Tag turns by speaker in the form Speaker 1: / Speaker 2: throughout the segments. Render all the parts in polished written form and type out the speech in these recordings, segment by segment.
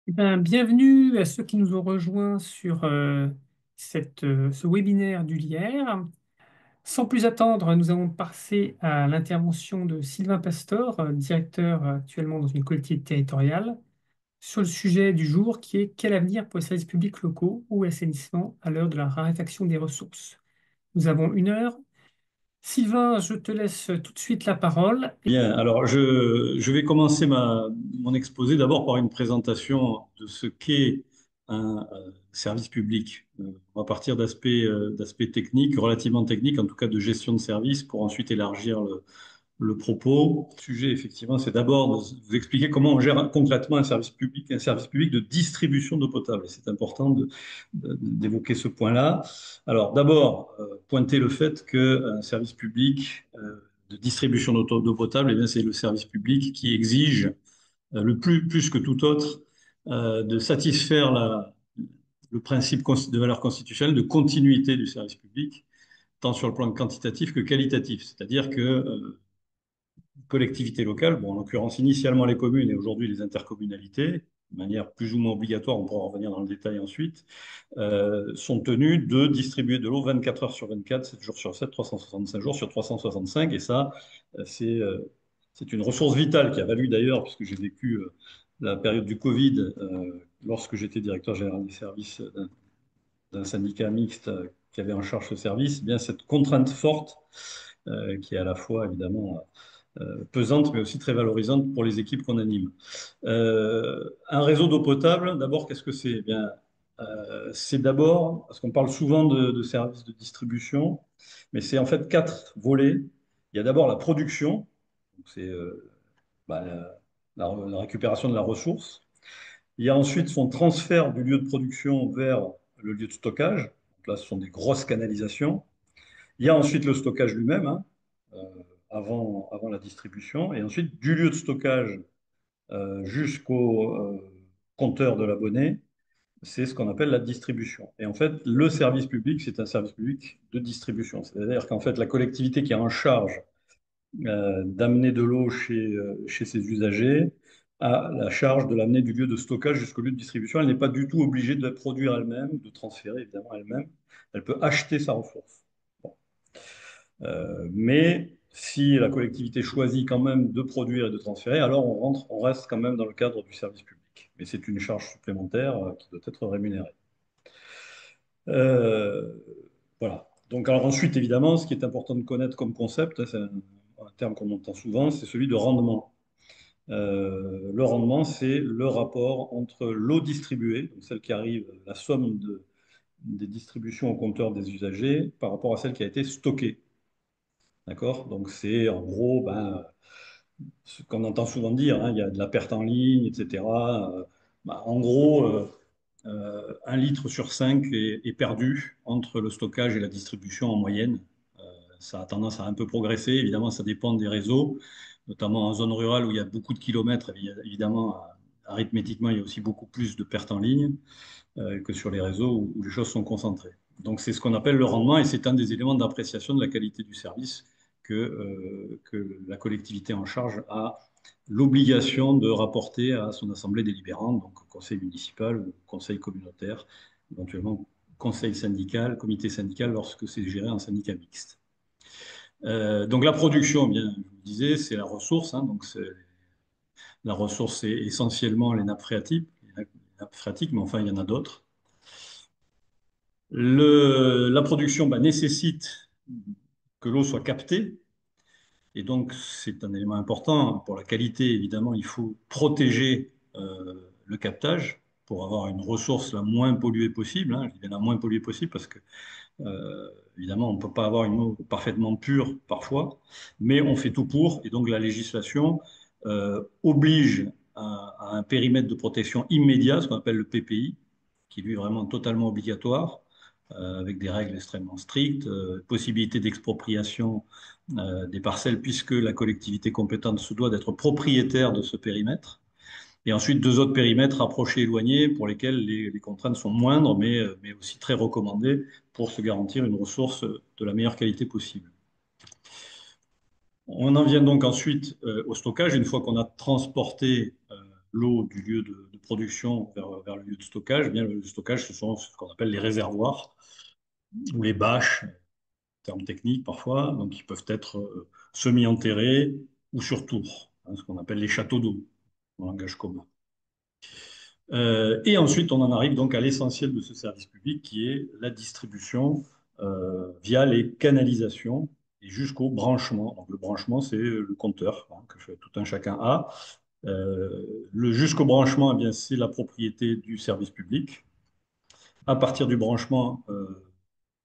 Speaker 1: Bienvenue à ceux qui nous ont rejoints sur ce webinaire du LIER. Sans plus attendre, nous allons passer à l'intervention de Sylvain Pastor, directeur actuellement dans une collectivité territoriale, sur le sujet du jour qui est quel avenir pour les services publics locaux ou assainissement à l'heure de la raréfaction des ressources. Nous avons 1 heure. Sylvain, je te laisse tout de suite la parole.
Speaker 2: Bien, alors je vais commencer mon exposé d'abord par une présentation de ce qu'est un service public. On va partir d'aspects techniques, relativement techniques, en tout cas de gestion de service, pour ensuite élargir le propos. Le sujet, effectivement, c'est d'abord de vous expliquer comment on gère concrètement un service public de distribution d'eau potable. Et c'est important d'évoquer ce point-là. Alors, d'abord, pointer le fait qu'un service public de distribution d'eau potable, eh bien, c'est le service public qui exige plus que tout autre de satisfaire le principe de valeur constitutionnelle de continuité du service public, tant sur le plan quantitatif que qualitatif. C'est-à-dire que collectivités locales, bon, en l'occurrence initialement les communes et aujourd'hui les intercommunalités, de manière plus ou moins obligatoire, on pourra revenir dans le détail ensuite, sont tenues de distribuer de l'eau 24 heures sur 24, 7 jours sur 7, 365 jours sur 365. Et ça, c'est une ressource vitale qui a valu d'ailleurs, puisque j'ai vécu la période du Covid, lorsque j'étais directeur général des services d'un syndicat mixte qui avait en charge ce service, eh bien cette contrainte forte qui est à la fois évidemment pesante, mais aussi très valorisante pour les équipes qu'on anime. Un réseau d'eau potable, d'abord, qu'est-ce que c'est? Eh bien, c'est d'abord, parce qu'on parle souvent de services de distribution, mais c'est en fait quatre volets. Il y a d'abord la production, donc c'est bah, la récupération de la ressource. Il y a ensuite son transfert du lieu de production vers le lieu de stockage. Donc là, ce sont des grosses canalisations. Il y a ensuite le stockage lui-même, hein, euh, avant la distribution. Et ensuite, du lieu de stockage jusqu'au compteur de l'abonné, c'est ce qu'on appelle la distribution. Et en fait, le service public, c'est un service public de distribution. C'est-à-dire qu'en fait, la collectivité qui est en charge d'amener de l'eau chez ses usagers a la charge de l'amener du lieu de stockage jusqu'au lieu de distribution. Elle n'est pas du tout obligée de la produire elle-même, de transférer évidemment elle-même. Elle peut acheter sa ressource. Bon. Mais si la collectivité choisit quand même de produire et de transférer, alors on reste quand même dans le cadre du service public. Mais c'est une charge supplémentaire qui doit être rémunérée. Euh, voilà. Donc, alors ensuite, évidemment, ce qui est important de connaître comme concept, hein, c'est un terme qu'on entend souvent, c'est celui de rendement. Le rendement, c'est le rapport entre l'eau distribuée, donc celle qui arrive, la somme des distributions au compteur des usagers, par rapport à celle qui a été stockée. D'accord? Donc, c'est en gros ce qu'on entend souvent dire, hein, il y a de la perte en ligne, etc. En gros, 1 litre sur 5 est perdu entre le stockage et la distribution en moyenne. Ça a tendance à un peu progresser. Évidemment, ça dépend des réseaux, notamment en zone rurale où il y a beaucoup de kilomètres. Évidemment, arithmétiquement, il y a aussi beaucoup plus de pertes en ligne que sur les réseaux où les choses sont concentrées. Donc, c'est ce qu'on appelle le rendement et c'est un des éléments d'appréciation de la qualité du service que la collectivité en charge a l'obligation de rapporter à son assemblée délibérante, donc au conseil municipal ou au conseil communautaire, éventuellement conseil syndical, comité syndical lorsque c'est géré en syndicat mixte. Donc la production, bien, je vous le disais, c'est la ressource. Hein, la ressource, c'est essentiellement les nappes phréatiques, mais enfin, il y en a d'autres. La production nécessite que l'eau soit captée, et donc c'est un élément important. Pour la qualité, évidemment, il faut protéger le captage pour avoir une ressource la moins polluée possible. Hein. Je dis bien la moins polluée possible parce que, évidemment, on ne peut pas avoir une eau parfaitement pure parfois, mais on fait tout pour, et donc la législation oblige à un périmètre de protection immédiat, ce qu'on appelle le PPI, qui lui est vraiment totalement obligatoire, avec des règles extrêmement strictes, possibilité d'expropriation des parcelles, puisque la collectivité compétente se doit d'être propriétaire de ce périmètre. Et ensuite, deux autres périmètres rapprochés, éloignés, pour lesquels les contraintes sont moindres, mais aussi très recommandées pour se garantir une ressource de la meilleure qualité possible. On en vient donc ensuite au stockage. Une fois qu'on a transporté l'eau du lieu de production vers le lieu de stockage. Eh bien, le lieu de stockage, ce sont ce qu'on appelle les réservoirs ou les bâches, terme technique parfois, donc ils peuvent être semi-enterrés ou sur tour, hein, ce qu'on appelle les châteaux d'eau en langage commun. Et ensuite, on en arrive donc à l'essentiel de ce service public qui est la distribution via les canalisations et jusqu'au branchement. Donc, le branchement, c'est le compteur hein, que tout un chacun a. Le jusqu'au branchement, eh bien, c'est la propriété du service public. À partir du branchement,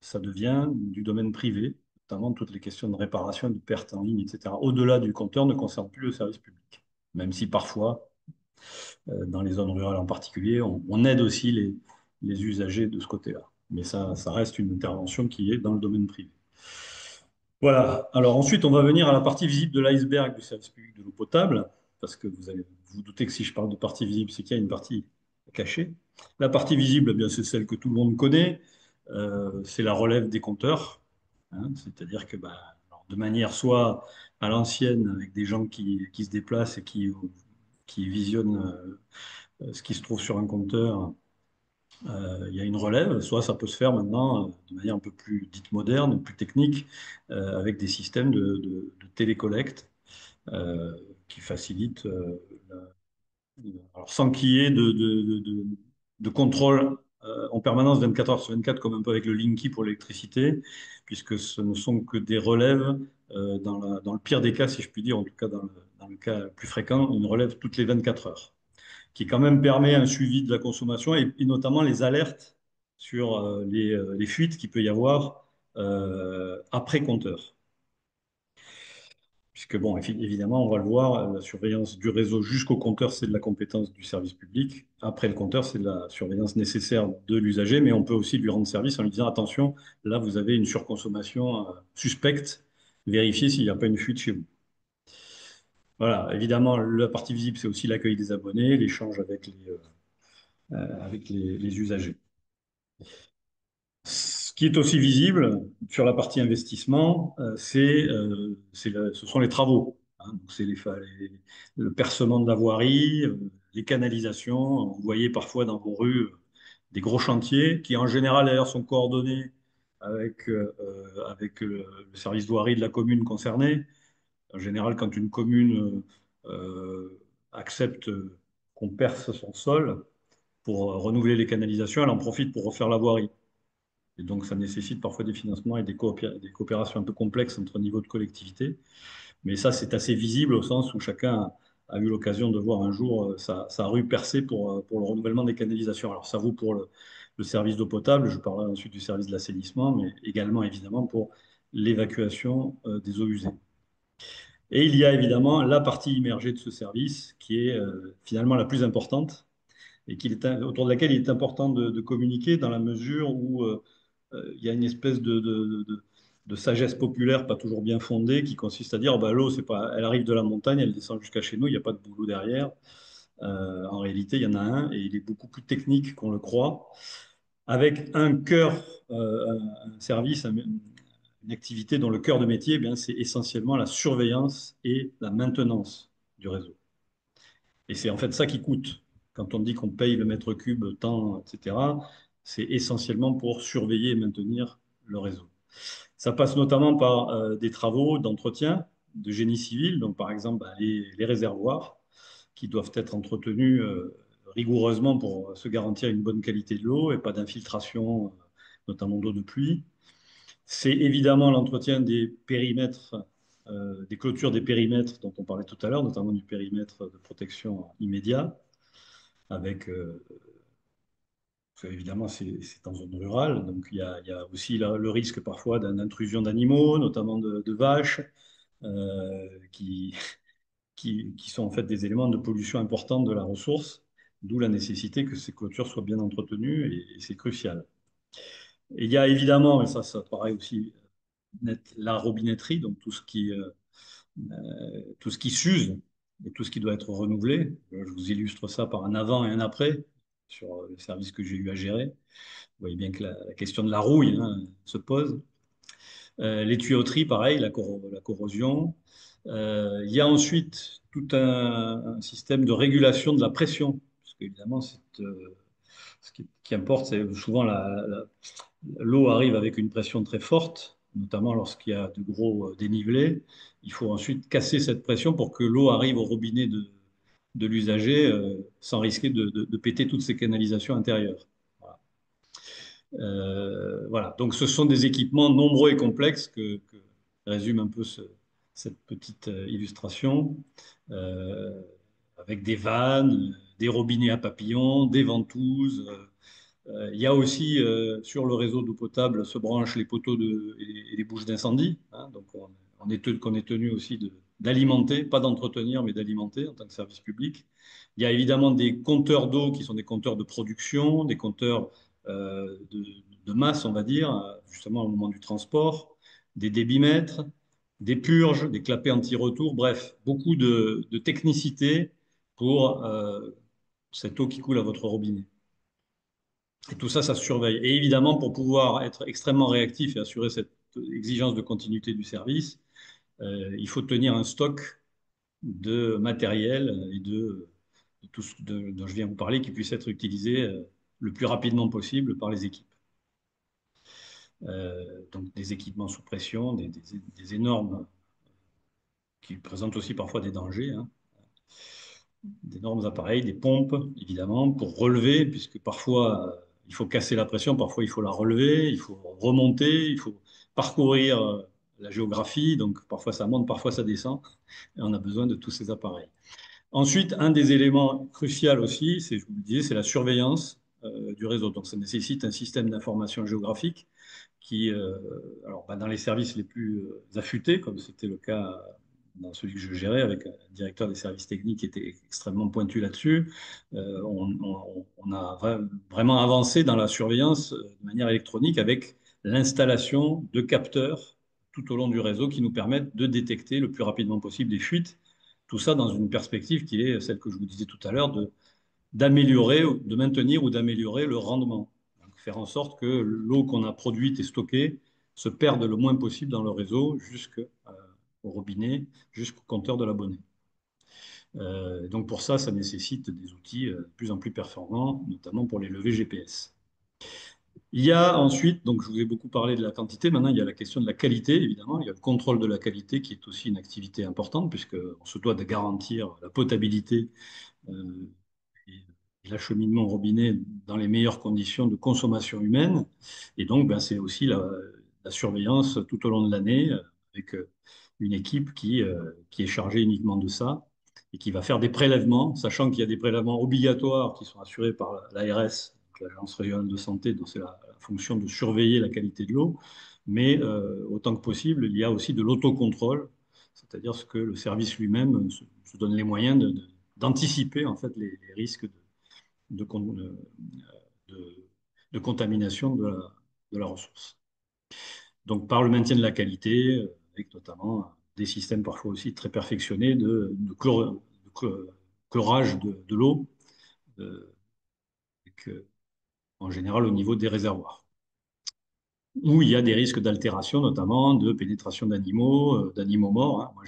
Speaker 2: ça devient du domaine privé, notamment toutes les questions de réparation, de perte en ligne, etc. Au-delà du compteur ne concerne plus le service public, même si parfois dans les zones rurales en particulier, on aide aussi les usagers de ce côté-là. Mais ça reste une intervention qui est dans le domaine privé. Voilà. Alors ensuite, on va venir à la partie visible de l'iceberg du service public de l'eau potable, parce que vous allez vous doutez que si je parle de partie visible, c'est qu'il y a une partie cachée. La partie visible, eh bien, c'est celle que tout le monde connaît. C'est la relève des compteurs. Hein. C'est-à-dire que bah, alors, de manière soit à l'ancienne, avec des gens qui se déplacent et qui visionnent ce qui se trouve sur un compteur, il y a une relève, soit ça peut se faire maintenant de manière un peu plus dite moderne, plus technique, avec des systèmes de télécollecte euh, qui facilitent, alors sans qu'il y ait de contrôle en permanence 24 heures sur 24, comme un peu avec le Linky pour l'électricité, puisque ce ne sont que des relèves, dans le pire des cas, si je puis dire, en tout cas dans le cas le plus fréquent, une relève toutes les 24 heures qui quand même permet un suivi de la consommation et notamment les alertes sur les fuites qu'il peut y avoir après compteur. Puisque, bon, évidemment, on va le voir, la surveillance du réseau jusqu'au compteur, c'est de la compétence du service public. Après le compteur, c'est de la surveillance nécessaire de l'usager, mais on peut aussi lui rendre service en lui disant, attention, là, vous avez une surconsommation suspecte, vérifiez s'il n'y a pas une fuite chez vous. Voilà, évidemment, la partie visible, c'est aussi l'accueil des abonnés, l'échange avec les usagers. Ce qui est aussi visible sur la partie investissement, ce sont les travaux. Hein. Donc c'est le percement de la voirie, les canalisations. Vous voyez parfois dans vos rues des gros chantiers qui, en général, d'ailleurs, sont coordonnés avec le service voirie de la commune concernée. En général, quand une commune accepte qu'on perce son sol pour renouveler les canalisations, elle en profite pour refaire la voirie. Et donc, ça nécessite parfois des financements et des coopérations un peu complexes entre niveaux de collectivité. Mais ça, c'est assez visible au sens où chacun a eu l'occasion de voir un jour sa rue percée pour le renouvellement des canalisations. Alors, ça vaut pour le service d'eau potable, je parlerai ensuite du service de l'assainissement, mais également, évidemment, pour l'évacuation des eaux usées. Et il y a évidemment la partie immergée de ce service qui est finalement la plus importante et autour de laquelle il est important de communiquer dans la mesure où il y a une espèce de sagesse populaire pas toujours bien fondée qui consiste à dire oh, bah, l'eau, c'est pas, elle arrive de la montagne, elle descend jusqu'à chez nous, il n'y a pas de boulot derrière. En réalité, il y en a un et il est beaucoup plus technique qu'on le croit, avec un cœur, un service, une activité dont le cœur de métier, eh bien, c'est essentiellement la surveillance et la maintenance du réseau. Et c'est en fait ça qui coûte. Quand on dit qu'on paye le mètre cube tant, etc., c'est essentiellement pour surveiller et maintenir le réseau. Ça passe notamment par des travaux d'entretien, de génie civil, donc par exemple bah, les réservoirs qui doivent être entretenus rigoureusement pour se garantir une bonne qualité de l'eau et pas d'infiltration, notamment d'eau de pluie. C'est évidemment l'entretien des périmètres, des clôtures des périmètres dont on parlait tout à l'heure, notamment du périmètre de protection immédiat, avec, évidemment, c'est en zone rurale, donc il y a aussi le risque parfois d'intrusion d'animaux, notamment de vaches, qui, qui sont en fait des éléments de pollution importante de la ressource, d'où la nécessité que ces clôtures soient bien entretenues, et c'est crucial. Et il y a évidemment, et ça paraît aussi net, la robinetterie, donc tout ce qui s'use et tout ce qui doit être renouvelé. Je vous illustre ça par un avant et un après sur le service que j'ai eu à gérer. Vous voyez bien que la question de la rouille hein, se pose. Les tuyauteries, pareil, la corrosion. Il y a ensuite tout un système de régulation de la pression, parce qu'évidemment, qui importe, c'est souvent l'eau arrive avec une pression très forte, notamment lorsqu'il y a de gros dénivelés. Il faut ensuite casser cette pression pour que l'eau arrive au robinet de l'usager sans risquer de péter toutes ces canalisations intérieures. Voilà. Voilà. Donc ce sont des équipements nombreux et complexes que résume un peu cette petite illustration, euh, avec des vannes, des robinets à papillons, des ventouses. Il y a aussi sur le réseau d'eau potable se branchent les poteaux et les bouches d'incendie, hein. Donc qu'on est tenu aussi d'alimenter, pas d'entretenir, mais d'alimenter en tant que service public. Il y a évidemment des compteurs d'eau qui sont des compteurs de production, des compteurs de masse, on va dire, justement au moment du transport, des débitmètres, des purges, des clapets anti-retour, bref, beaucoup de technicité pour cette eau qui coule à votre robinet. Et tout ça, ça se surveille. Et évidemment, pour pouvoir être extrêmement réactif et assurer cette exigence de continuité du service, il faut tenir un stock de matériel et de tout dont je viens vous parler qui puisse être utilisé le plus rapidement possible par les équipes. Donc des équipements sous pression, des énormes, qui présentent aussi parfois des dangers, hein, d'énormes appareils, des pompes, évidemment, pour relever, puisque parfois il faut casser la pression, parfois il faut la relever, il faut remonter, il faut parcourir la géographie, donc parfois ça monte, parfois ça descend, et on a besoin de tous ces appareils. Ensuite, un des éléments cruciaux aussi, c'est, je vous le disais, c'est la surveillance du réseau. Donc ça nécessite un système d'information géographique qui, alors, bah, dans les services les plus affûtés, comme c'était le cas dans celui que je gérais avec un directeur des services techniques qui était extrêmement pointu là-dessus, on a vraiment avancé dans la surveillance de manière électronique avec l'installation de capteurs tout au long du réseau qui nous permettent de détecter le plus rapidement possible des fuites. Tout ça dans une perspective qui est celle que je vous disais tout à l'heure d'améliorer, de maintenir ou d'améliorer le rendement. Donc, faire en sorte que l'eau qu'on a produite et stockée se perde le moins possible dans le réseau jusqu'au robinet, jusqu'au compteur de l'abonné. Donc pour ça, ça nécessite des outils de plus en plus performants, notamment pour les levées GPS. Il y a ensuite, donc je vous ai beaucoup parlé de la quantité, maintenant il y a la question de la qualité, évidemment. Il y a le contrôle de la qualité qui est aussi une activité importante, puisqu'on se doit de garantir la potabilité euh, et l'acheminement au robinet dans les meilleures conditions de consommation humaine. Et donc, ben, c'est aussi la surveillance tout au long de l'année avec une équipe qui est chargée uniquement de ça et qui va faire des prélèvements, sachant qu'il y a des prélèvements obligatoires qui sont assurés par l'ARS, l'Agence régionale de santé, dont c'est la fonction de surveiller la qualité de l'eau. Mais autant que possible, il y a aussi de l'autocontrôle, c'est-à-dire ce que le service lui-même se donne les moyens d'anticiper en fait les risques de, de- de contamination de la ressource. Donc par le maintien de la qualité, avec notamment des systèmes parfois aussi très perfectionnés chlorage de l'eau, euh, en général au niveau des réservoirs, où il y a des risques d'altération, notamment de pénétration d'animaux morts, hein. Moi,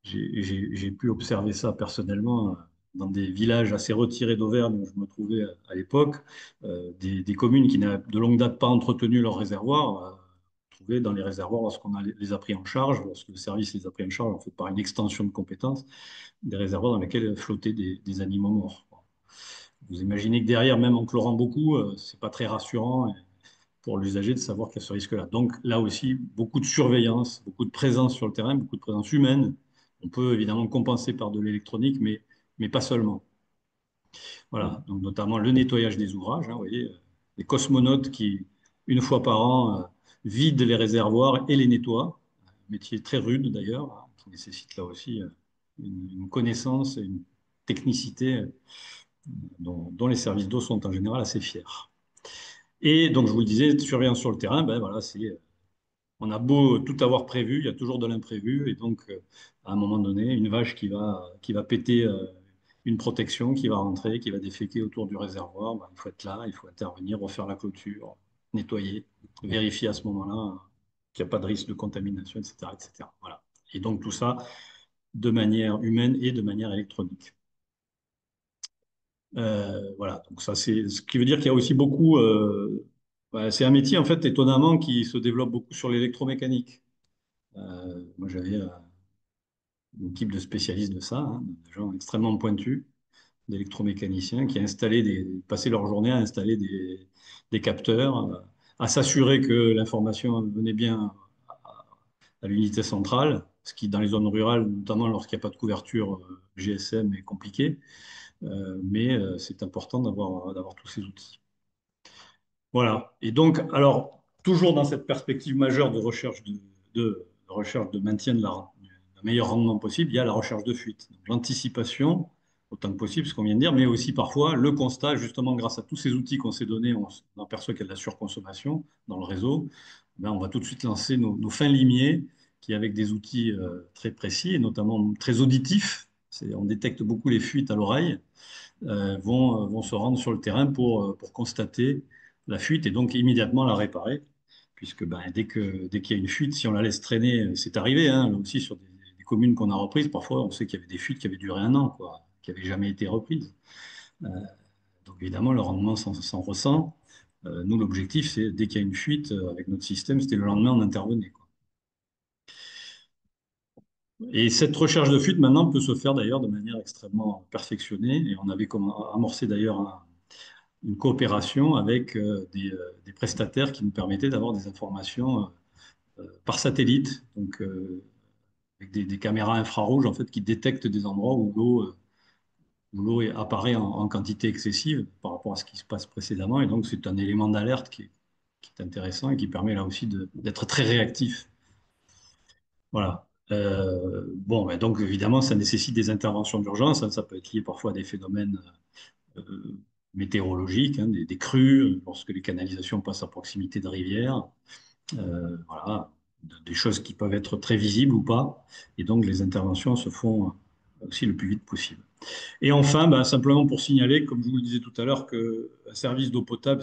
Speaker 2: j'ai pu observer ça personnellement dans des villages assez retirés d'Auvergne où je me trouvais à l'époque, des communes qui n'avaient de longue date pas entretenu leurs réservoirs, trouvaient dans les réservoirs, lorsqu'on les a pris en charge, lorsque le service les a pris en charge, en fait par une extension de compétences, des réservoirs dans lesquels flottaient des animaux morts. Vous imaginez que derrière, même en chlorant beaucoup, c'est pas très rassurant pour l'usager de savoir qu'il y a ce risque-là. Donc là aussi, beaucoup de surveillance, beaucoup de présence sur le terrain, beaucoup de présence humaine. On peut évidemment compenser par de l'électronique, mais pas seulement. Voilà, donc notamment le nettoyage des ouvrages, hein, vous voyez, les cosmonautes qui, une fois par an, vident les réservoirs et les nettoient. Un métier très rude d'ailleurs, hein, qui nécessite là aussi une connaissance et une technicité dont les services d'eau sont en général assez fiers. Et donc, je vous le disais, surveillance sur le terrain, ben voilà, on a beau tout avoir prévu, il y a toujours de l'imprévu. Et donc, à un moment donné, une vache qui va péter une protection, qui va rentrer, qui va déféquer autour du réservoir, ben, il faut être là, il faut intervenir, refaire la clôture, nettoyer, vérifier à ce moment-là qu'il n'y a pas de risque de contamination, etc., etc. Voilà. Et donc tout ça de manière humaine et de manière électronique. Voilà, donc ça c'est ce qui veut dire qu'il y a aussi beaucoup. C'est un métier en fait étonnamment qui se développe beaucoup sur l'électromécanique. Moi j'avais une équipe de spécialistes de ça, hein, de gens extrêmement pointus, d'électromécaniciens qui passaient leur journée à installer des capteurs, à s'assurer que l'information venait bien à l'unité centrale, ce qui dans les zones rurales, notamment lorsqu'il n'y a pas de couverture GSM, est compliqué. Mais c'est important d'avoir tous ces outils. Voilà. Et donc, alors, toujours dans cette perspective majeure de recherche de maintien d'un meilleur rendement possible, il y a la recherche de fuite. Donc, l'anticipation, autant que possible, ce qu'on vient de dire, mais aussi parfois le constat, justement, grâce à tous ces outils qu'on s'est donnés, on aperçoit qu'il y a de la surconsommation dans le réseau. Ben, on va tout de suite lancer nos fins limiers qui, avec des outils très précis et notamment très auditifs, on détecte beaucoup les fuites à l'oreille, vont se rendre sur le terrain pour constater la fuite et donc immédiatement la réparer. Puisque ben, dès qu'il y a une fuite, si on la laisse traîner, c'est arrivé, hein, là aussi sur des communes qu'on a reprises, parfois on sait qu'il y avait des fuites qui avaient duré un an, quoi, qui n'avaient jamais été reprises. Euh, donc évidemment, le rendement s'en ressent. Nous, l'objectif, c'est dès qu'il y a une fuite, avec notre système, c'était le lendemain, on intervenait, quoi. Et cette recherche de fuite, maintenant, peut se faire d'ailleurs de manière extrêmement perfectionnée. Et on avait amorcé d'ailleurs une coopération avec des prestataires qui nous permettaient d'avoir des informations par satellite, donc avec des caméras infrarouges en fait qui détectent des endroits où l'eau apparaît en quantité excessive par rapport à ce qui se passe précédemment. Et donc c'est un élément d'alerte qui est intéressant et qui permet là aussi d'être très réactif. Voilà. Bon, ben donc évidemment, ça nécessite des interventions d'urgence, hein. Ça peut être lié parfois à des phénomènes euh, météorologiques, hein, des crues, lorsque les canalisations passent à proximité de rivières. Voilà, des choses qui peuvent être très visibles ou pas. Et donc, les interventions se font aussi le plus vite possible. Et enfin, bah, simplement pour signaler, comme je vous le disais tout à l'heure, qu'un service d'eau potable,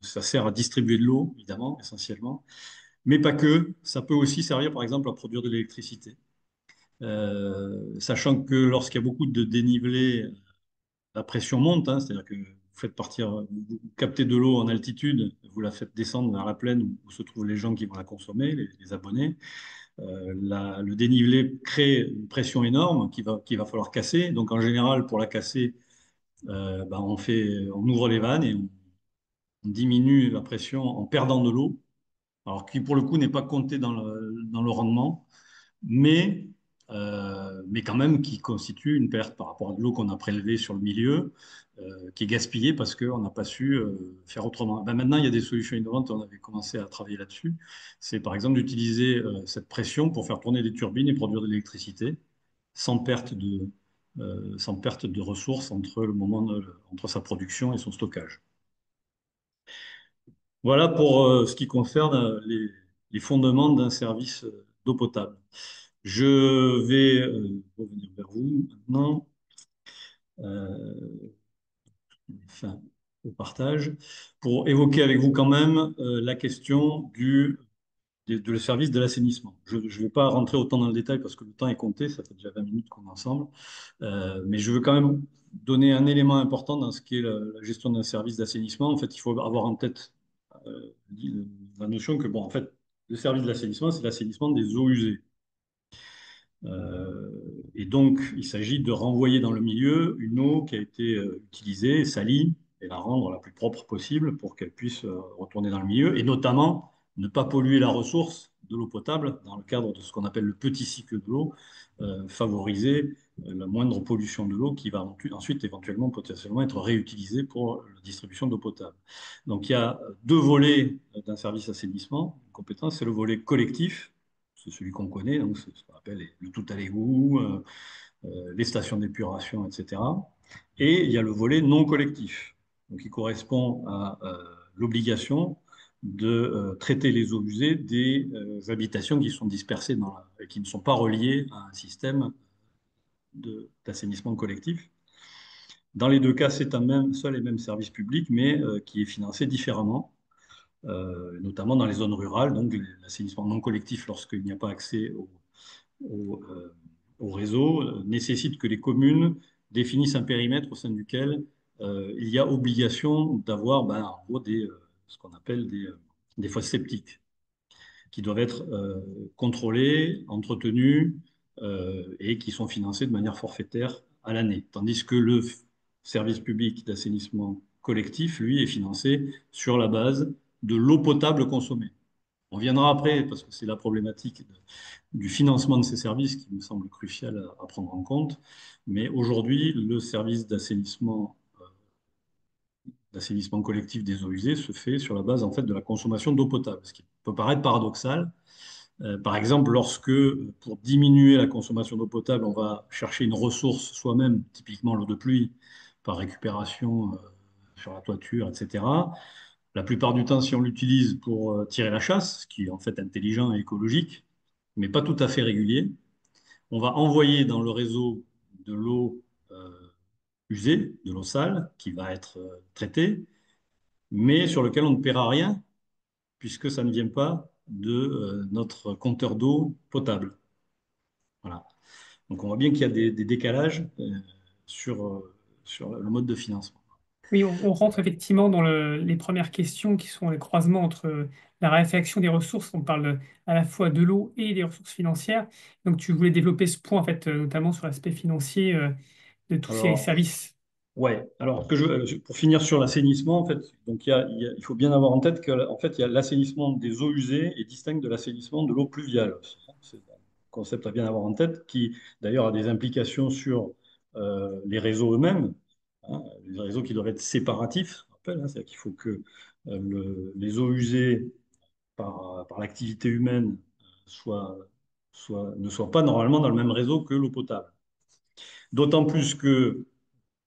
Speaker 2: ça sert à distribuer de l'eau, évidemment, essentiellement, mais pas que. Ça peut aussi servir, par exemple, à produire de l'électricité. Sachant que lorsqu'il y a beaucoup de dénivelé, la pression monte, hein, c'est-à-dire que vous captez de l'eau en altitude, vous la faites descendre vers la plaine où se trouvent les gens qui vont la consommer, les abonnés. Le dénivelé crée une pression énorme qu'il va falloir casser. Donc en général, pour la casser, ben, on ouvre les vannes et on diminue la pression en perdant de l'eau, alors qui pour le coup n'est pas compté dans le rendement mais quand même qui constitue une perte par rapport à de l'eau qu'on a prélevée sur le milieu, qui est gaspillée parce qu'on n'a pas su faire autrement. Ben maintenant, il y a des solutions innovantes, on avait commencé à travailler là-dessus. C'est par exemple d'utiliser cette pression pour faire tourner des turbines et produire de l'électricité sans perte de ressources entre sa production et son stockage. Voilà pour ce qui concerne les fondements d'un service d'eau potable. Je vais revenir vers vous maintenant, enfin, au partage, pour évoquer avec vous quand même la question le service de l'assainissement. Je ne vais pas rentrer autant dans le détail parce que le temps est compté, ça fait déjà 20 minutes qu'on est ensemble. Mais je veux quand même donner un élément important dans ce qui est la gestion d'un service d'assainissement. En fait, il faut avoir en tête la notion que, bon, en fait, le service de l'assainissement, c'est l'assainissement des eaux usées. Euh, et donc, il s'agit de renvoyer dans le milieu une eau qui a été utilisée, salie, et la rendre la plus propre possible pour qu'elle puisse retourner dans le milieu, et notamment ne pas polluer la ressource de l'eau potable dans le cadre de ce qu'on appelle le petit cycle de l'eau, favoriser la moindre pollution de l'eau qui va ensuite éventuellement potentiellement être réutilisée pour la distribution d'eau potable. Donc il y a deux volets d'un service assainissement, une compétence, c'est le volet collectif, c'est celui qu'on connaît, donc c'est ce qu'on appelle le tout à l'égout, les stations d'épuration, etc. Et il y a le volet non collectif, donc qui correspond à l'obligation de traiter les eaux usées des habitations qui sont dispersées et qui ne sont pas reliées à un système d'assainissement collectif. Dans les deux cas, c'est un seul et même service public, mais qui est financé différemment, notamment dans les zones rurales, donc l'assainissement non collectif lorsqu'il n'y a pas accès au réseau nécessite que les communes définissent un périmètre au sein duquel il y a obligation d'avoir ben, en gros ce qu'on appelle des fosses septiques qui doivent être contrôlées, entretenues et qui sont financées de manière forfaitaire à l'année. Tandis que le service public d'assainissement collectif, lui, est financé sur la base de l'eau potable consommée. On viendra après, parce que c'est la problématique du financement de ces services qui me semble crucial à prendre en compte. Mais aujourd'hui, le service d'assainissement collectif des eaux usées se fait sur la base en fait de la consommation d'eau potable, ce qui peut paraître paradoxal. Par exemple, lorsque pour diminuer la consommation d'eau potable, on va chercher une ressource soi-même, typiquement l'eau de pluie, par récupération sur la toiture, etc. La plupart du temps, si on l'utilise pour tirer la chasse, ce qui est en fait intelligent et écologique, mais pas tout à fait régulier, on va envoyer dans le réseau de l'eau euh, usée, de l'eau sale, qui va être traitée, mais sur lequel on ne paiera rien, puisque ça ne vient pas de notre compteur d'eau potable. Voilà. Donc on voit bien qu'il y a des décalages sur le mode de financement.
Speaker 1: Oui, on rentre effectivement dans les premières questions qui sont les croisements entre la raréfaction des ressources. On parle à la fois de l'eau et des ressources financières. Donc, tu voulais développer ce point, en fait, notamment sur l'aspect financier de tous ces
Speaker 2: Alors,
Speaker 1: services.
Speaker 2: ouais. Alors pour finir sur l'assainissement, en fait, donc il faut bien avoir en tête que en fait, il y a l'assainissement des eaux usées est distinct de l'assainissement de l'eau pluviale. C'est un concept à bien avoir en tête qui, d'ailleurs, a des implications sur les réseaux eux-mêmes, hein, les réseaux qui doivent être séparatifs. Je rappelle, hein, c'est-à-dire qu'il faut que les eaux usées par l'activité humaine soient, ne soient pas normalement dans le même réseau que l'eau potable. D'autant plus que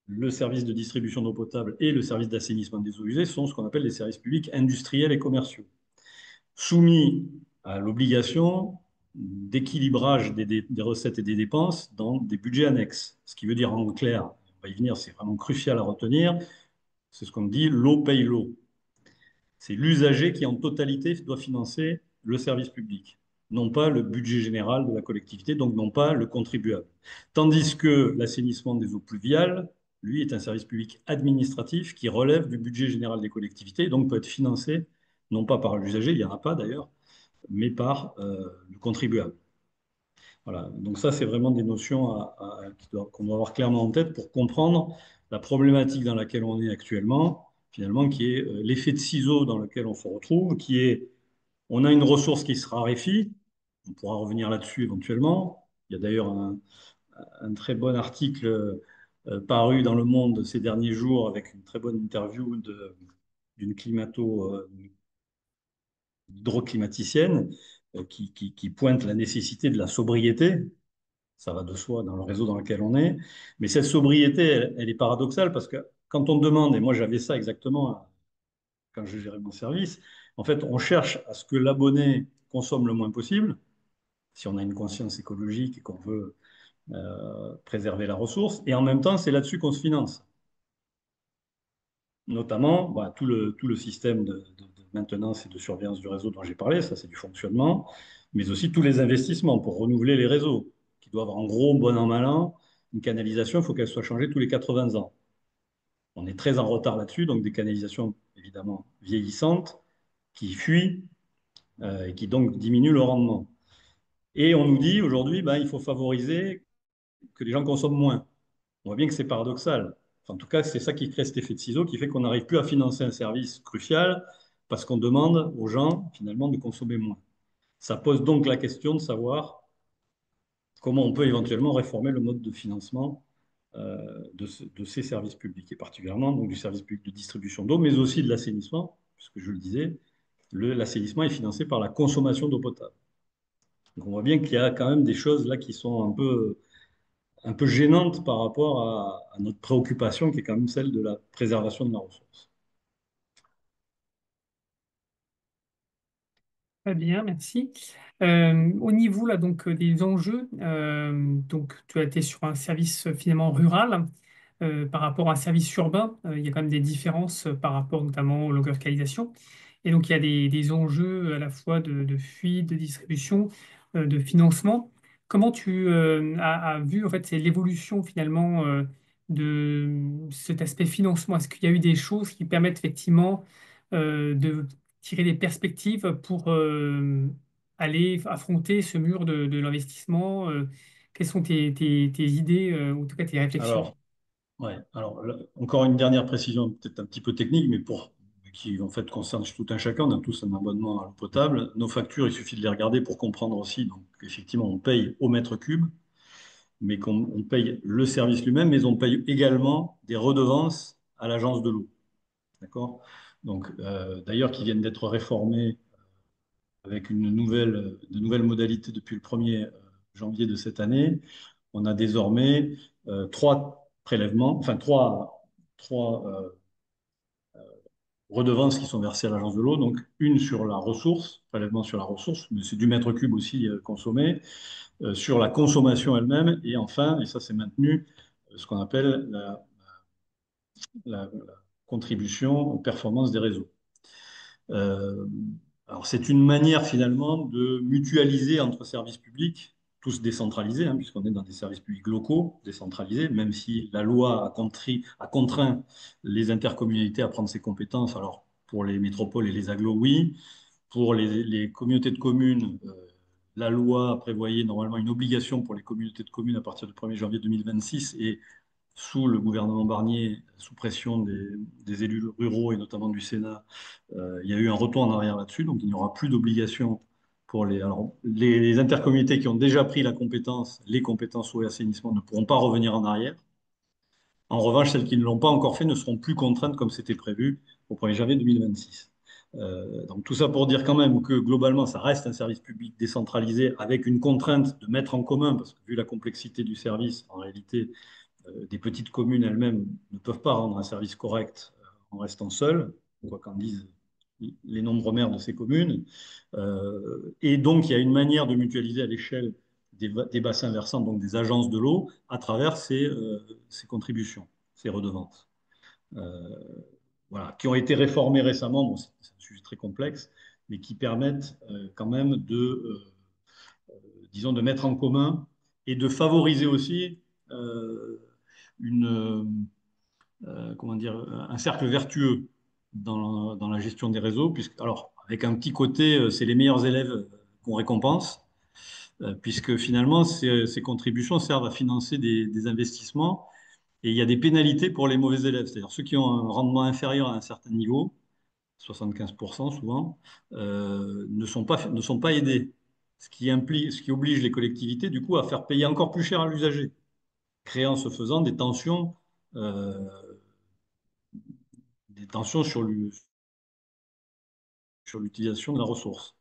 Speaker 2: le service de distribution d'eau potable et le service d'assainissement des eaux usées sont ce qu'on appelle les services publics industriels et commerciaux, soumis à l'obligation d'équilibrage des recettes et des dépenses dans des budgets annexes. Ce qui veut dire en clair, on va y venir, c'est vraiment crucial à retenir, c'est ce qu'on dit, l'eau paye l'eau. C'est l'usager qui en totalité doit financer le service public, non pas le budget général de la collectivité, donc non pas le contribuable. Tandis que l'assainissement des eaux pluviales, lui, est un service public administratif qui relève du budget général des collectivités, donc peut être financé non pas par l'usager, il n'y en a pas d'ailleurs, mais par le contribuable. Voilà. Donc ça, c'est vraiment des notions qu'on doit avoir clairement en tête pour comprendre la problématique dans laquelle on est actuellement, finalement, qui est l'effet de ciseau dans lequel on se retrouve, qui est, on a une ressource qui se raréfie, on pourra revenir là-dessus éventuellement. Il y a d'ailleurs un très bon article paru dans Le Monde ces derniers jours avec une très bonne interview d'une hydroclimaticienne qui pointe la nécessité de la sobriété. Ça va de soi dans le réseau dans lequel on est. Mais cette sobriété, elle est paradoxale parce que quand on demande, et moi j'avais ça exactement quand je gérais mon service, en fait, on cherche à ce que l'abonné consomme le moins possible, si on a une conscience écologique et qu'on veut préserver la ressource, et en même temps, c'est là-dessus qu'on se finance. Notamment bah, tout le système de maintenance et de surveillance du réseau dont j'ai parlé, ça c'est du fonctionnement, mais aussi tous les investissements pour renouveler les réseaux, qui doivent en gros, bon an, mal an, une canalisation, il faut qu'elle soit changée tous les 80 ans. On est très en retard là-dessus, donc des canalisations évidemment vieillissantes, qui fuient et qui donc diminuent le rendement. Et on nous dit aujourd'hui, ben, il faut favoriser que les gens consomment moins. On voit bien que c'est paradoxal. Enfin, en tout cas, c'est ça qui crée cet effet de ciseau qui fait qu'on n'arrive plus à financer un service crucial parce qu'on demande aux gens finalement de consommer moins. Ça pose donc la question de savoir comment on peut éventuellement réformer le mode de financement de ces services publics, et particulièrement donc, du service public de distribution d'eau, mais aussi de l'assainissement, puisque je le disais, l'assainissement est financé par la consommation d'eau potable. Donc on voit bien qu'il y a quand même des choses là qui sont un peu gênantes par rapport à notre préoccupation, qui est quand même celle de la préservation de la ressource.
Speaker 1: Très bien, merci. Au niveau là, donc, des enjeux, donc, tu as été sur un service finalement rural par rapport à un service urbain. Il y a quand même des différences par rapport notamment aux localisations. Et donc, il y a des enjeux à la fois de fuite, de distribution, de financement. comment tu as vu en fait c'est l'évolution finalement de cet aspect financement? Est-ce qu'il y a eu des choses qui permettent effectivement de tirer des perspectives pour aller affronter ce mur de l'investissement? Quelles sont tes idées ou en tout cas tes réflexions?
Speaker 2: Alors, ouais, alors là, encore une dernière précision, peut-être un petit peu technique, mais qui en fait concerne tout un chacun. On a tous un abonnement à l'eau potable. Nos factures, il suffit de les regarder pour comprendre aussi. Donc, effectivement, on paye au mètre cube, mais qu'on on paye le service lui-même, mais on paye également des redevances à l'agence de l'eau. D'accord? Donc, d'ailleurs, qui viennent d'être réformées avec de nouvelles modalités depuis le 1er janvier de cette année. On a désormais trois prélèvements, enfin trois redevances qui sont versées à l'agence de l'eau. Donc, une sur la ressource, prélèvement sur la ressource, mais c'est du mètre cube aussi consommé, sur la consommation elle-même, et enfin, et ça c'est maintenu, ce qu'on appelle la contribution aux performances des réseaux. Euh, alors, c'est une manière finalement de mutualiser entre services publics, tous décentralisés, hein, puisqu'on est dans des services publics locaux, décentralisés, même si la loi a contraint les intercommunalités à prendre ces compétences. Alors, pour les métropoles et les agglos, oui. Pour les communautés de communes, la loi prévoyait normalement une obligation pour les communautés de communes à partir du 1er janvier 2026 et sous le gouvernement Barnier, sous pression des élus ruraux et notamment du Sénat, il y a eu un retour en arrière là-dessus, donc il n'y aura plus d'obligation pour les intercommunautés qui ont déjà pris la compétence, les compétences eau et assainissement ne pourront pas revenir en arrière. En revanche, celles qui ne l'ont pas encore fait ne seront plus contraintes comme c'était prévu au 1er janvier 2026. Donc tout ça pour dire quand même que globalement, ça reste un service public décentralisé avec une contrainte de mettre en commun, parce que vu la complexité du service, en réalité, des petites communes elles-mêmes ne peuvent pas rendre un service correct en restant seules, quoi qu'en disent les nombreux maires de ces communes. Et donc, il y a une manière de mutualiser à l'échelle des bassins versants, donc des agences de l'eau, à travers ces contributions, ces redevances. Euh, voilà, qui ont été réformées récemment. Bon, c'est un sujet très complexe, mais qui permettent quand même disons, de mettre en commun et de favoriser aussi une, comment dire, un cercle vertueux dans la gestion des réseaux, puisque, alors, avec un petit côté, c'est les meilleurs élèves qu'on récompense, puisque finalement, ces contributions servent à financer des investissements et il y a des pénalités pour les mauvais élèves, c'est-à-dire ceux qui ont un rendement inférieur à un certain niveau, 75% souvent, ne sont pas aidés, ce qui oblige les collectivités, du coup, à faire payer encore plus cher à l'usager, créant ce faisant euh, des tensions sur l'utilisation de la ressource.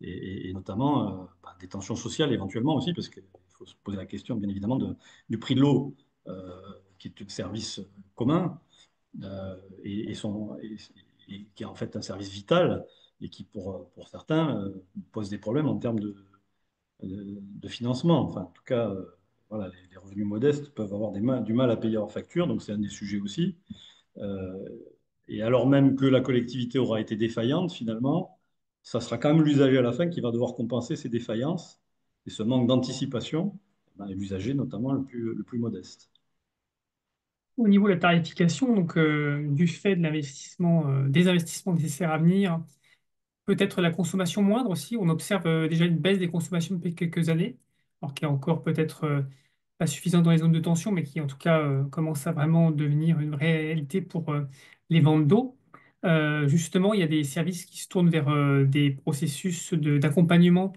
Speaker 2: Et notamment des tensions sociales éventuellement aussi, parce qu'il faut se poser la question, bien évidemment, du prix de l'eau, qui est un service commun et qui est en fait un service vital et qui, pour certains, pose des problèmes en termes de financement. Enfin, en tout cas, voilà, les revenus modestes peuvent avoir du mal à payer leurs factures, donc c'est un des sujets aussi. Euh, et alors même que la collectivité aura été défaillante, finalement, ça sera quand même l'usager à la fin qui va devoir compenser ces défaillances et ce manque d'anticipation, ben, l'usager notamment le plus modeste.
Speaker 1: Au niveau de la tarification, donc du fait de l'investissement, des investissements nécessaires à venir, peut-être la consommation moindre aussi. On observe déjà une baisse des consommations depuis quelques années, alors qui est encore peut-être pas suffisante dans les zones de tension, mais qui en tout cas commence à vraiment devenir une réalité pour les ventes d'eau. Justement, il y a des services qui se tournent vers des processus d'accompagnement,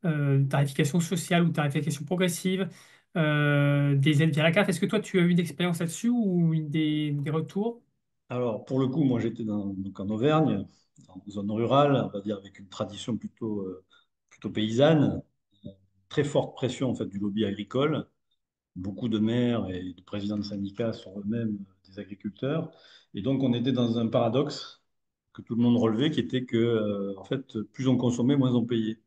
Speaker 1: tarification sociale ou tarification progressive, des aides via la carte. Est-ce que toi, tu as eu d'expérience là-dessus ou des retours?
Speaker 2: Alors, pour le coup, moi, j'étais donc en Auvergne, en zone rurale, on va dire avec une tradition plutôt paysanne, très forte pression en fait du lobby agricole. Beaucoup de maires et de présidents de syndicats sont eux-mêmes des agriculteurs. Et donc, on était dans un paradoxe que tout le monde relevait, qui était que, en fait, plus on consommait, moins on payait.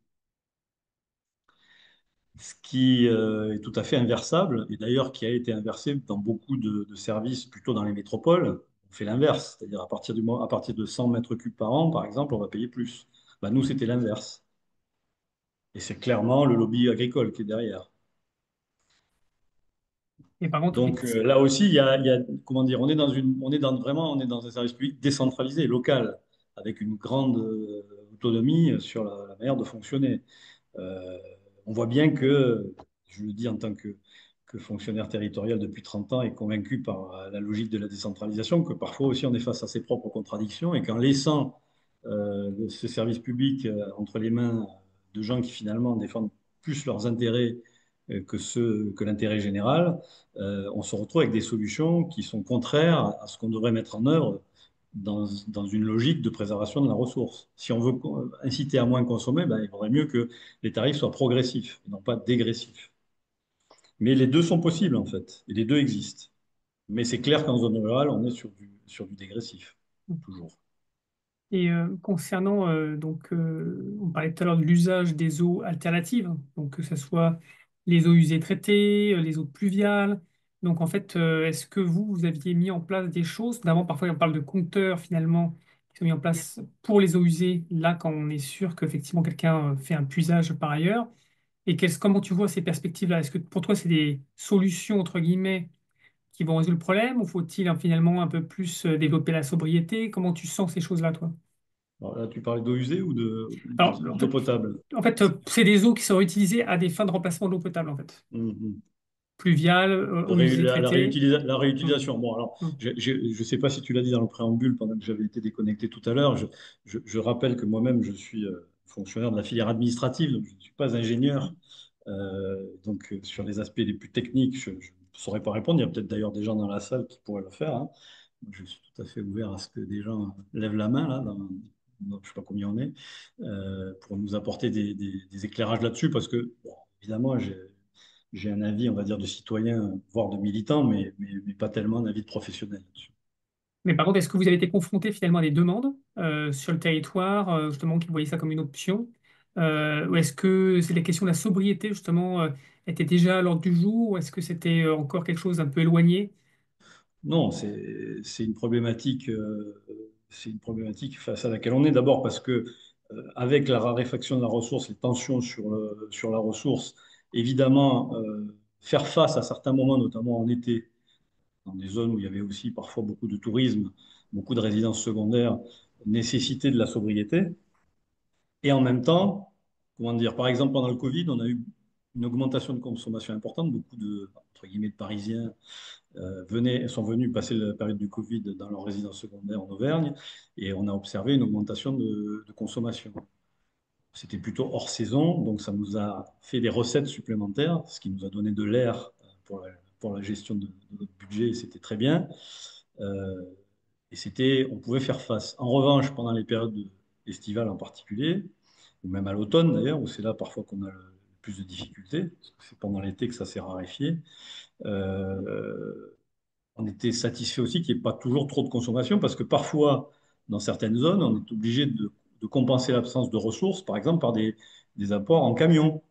Speaker 2: Ce qui est tout à fait inversable, et d'ailleurs qui a été inversé dans beaucoup de services, plutôt dans les métropoles. On fait l'inverse, c'est-à-dire à partir de 100 mètres cubes par an, par exemple, on va payer plus. Bah, nous, c'était l'inverse. Et c'est clairement le lobby agricole qui est derrière.
Speaker 1: Et par contre,
Speaker 2: Donc là aussi, comment dire, on est dans un service public décentralisé, local, avec une grande autonomie sur la manière de fonctionner. Euh, on voit bien que, je le dis en tant que fonctionnaire territorial depuis 30 ans et convaincu par la logique de la décentralisation, que parfois aussi on est face à ses propres contradictions et qu'en laissant ce service public entre les mains de gens qui finalement défendent plus leurs intérêts que l'intérêt général, on se retrouve avec des solutions qui sont contraires à ce qu'on devrait mettre en œuvre dans une logique de préservation de la ressource. Si on veut inciter à moins consommer, ben, il vaudrait mieux que les tarifs soient progressifs et non pas dégressifs. Mais les deux sont possibles en fait, et les deux existent. Mais c'est clair qu'en zone rurale, on est sur du dégressif, toujours.
Speaker 1: concernant, on parlait tout à l'heure de l'usage des eaux alternatives, donc que ce soit les eaux usées traitées, les eaux pluviales. Donc en fait, est-ce que vous aviez mis en place des choses? D'abord, parfois on parle de compteurs finalement qui sont mis en place pour les eaux usées, là quand on est sûr qu'effectivement quelqu'un fait un puisage par ailleurs. Et comment tu vois ces perspectives-là? Est-ce que pour toi c'est des solutions entre guillemets qui vont résoudre le problème ou faut-il finalement un peu plus développer la sobriété? Comment tu sens ces choses-là, toi?
Speaker 2: Alors là, tu parlais d'eau usée ou
Speaker 1: Alors,
Speaker 2: d'eau potable?
Speaker 1: c'est des eaux qui sont utilisées à des fins de remplacement de l'eau potable, en fait.
Speaker 2: Mhm.
Speaker 1: Pluviale, eau usée traitée.
Speaker 2: La
Speaker 1: Hum,
Speaker 2: réutilisation. Bon, alors,
Speaker 1: hum,
Speaker 2: je ne sais pas si tu l'as dit dans le préambule pendant que j'avais été déconnecté tout à l'heure. Je rappelle que moi-même, je suis fonctionnaire de la filière administrative, donc je ne suis pas ingénieur. Sur les aspects les plus techniques, je ne saurais pas répondre. Il y a peut-être d'ailleurs des gens dans la salle qui pourraient le faire, hein. Je suis tout à fait ouvert à ce que des gens lèvent la main, là, je ne sais pas combien on est, pour nous apporter des éclairages là-dessus, parce que, bon, évidemment, j'ai un avis, on va dire, de citoyen, voire de militant, mais pas tellement un avis de professionnel là-dessus.
Speaker 1: Mais par contre, est-ce que vous avez été confronté finalement à des demandes sur le territoire, justement, qui voyaient ça comme une option? Ou est-ce que c'est la question de la sobriété, justement, était déjà à l'ordre du jour? Ou est-ce que c'était encore quelque chose d'un peu éloigné?
Speaker 2: Non, c'est une problématique face à laquelle on est d'abord parce que avec la raréfaction de la ressource, les tensions sur la ressource, évidemment, faire face à certains moments, notamment en été, dans des zones où il y avait aussi parfois beaucoup de tourisme, beaucoup de résidences secondaires, nécessiter de la sobriété. Et en même temps, comment dire, par exemple, pendant le Covid, on a eu une augmentation de consommation importante. Beaucoup de, entre guillemets, de Parisiens sont venus passer la période du Covid dans leur résidence secondaire en Auvergne et on a observé une augmentation de consommation. C'était plutôt hors saison, donc ça nous a fait des recettes supplémentaires, ce qui nous a donné de l'air pour la gestion de notre budget et c'était très bien. Euh, on pouvait faire face. En revanche, pendant les périodes estivales en particulier, ou même à l'automne d'ailleurs, où c'est là parfois qu'on a le plus de difficultés, parce que c'est pendant l'été que ça s'est raréfié, euh, on était satisfait aussi qu'il n'y ait pas toujours trop de consommation, parce que parfois, dans certaines zones, on est obligé de compenser l'absence de ressources, par exemple par des apports en camion,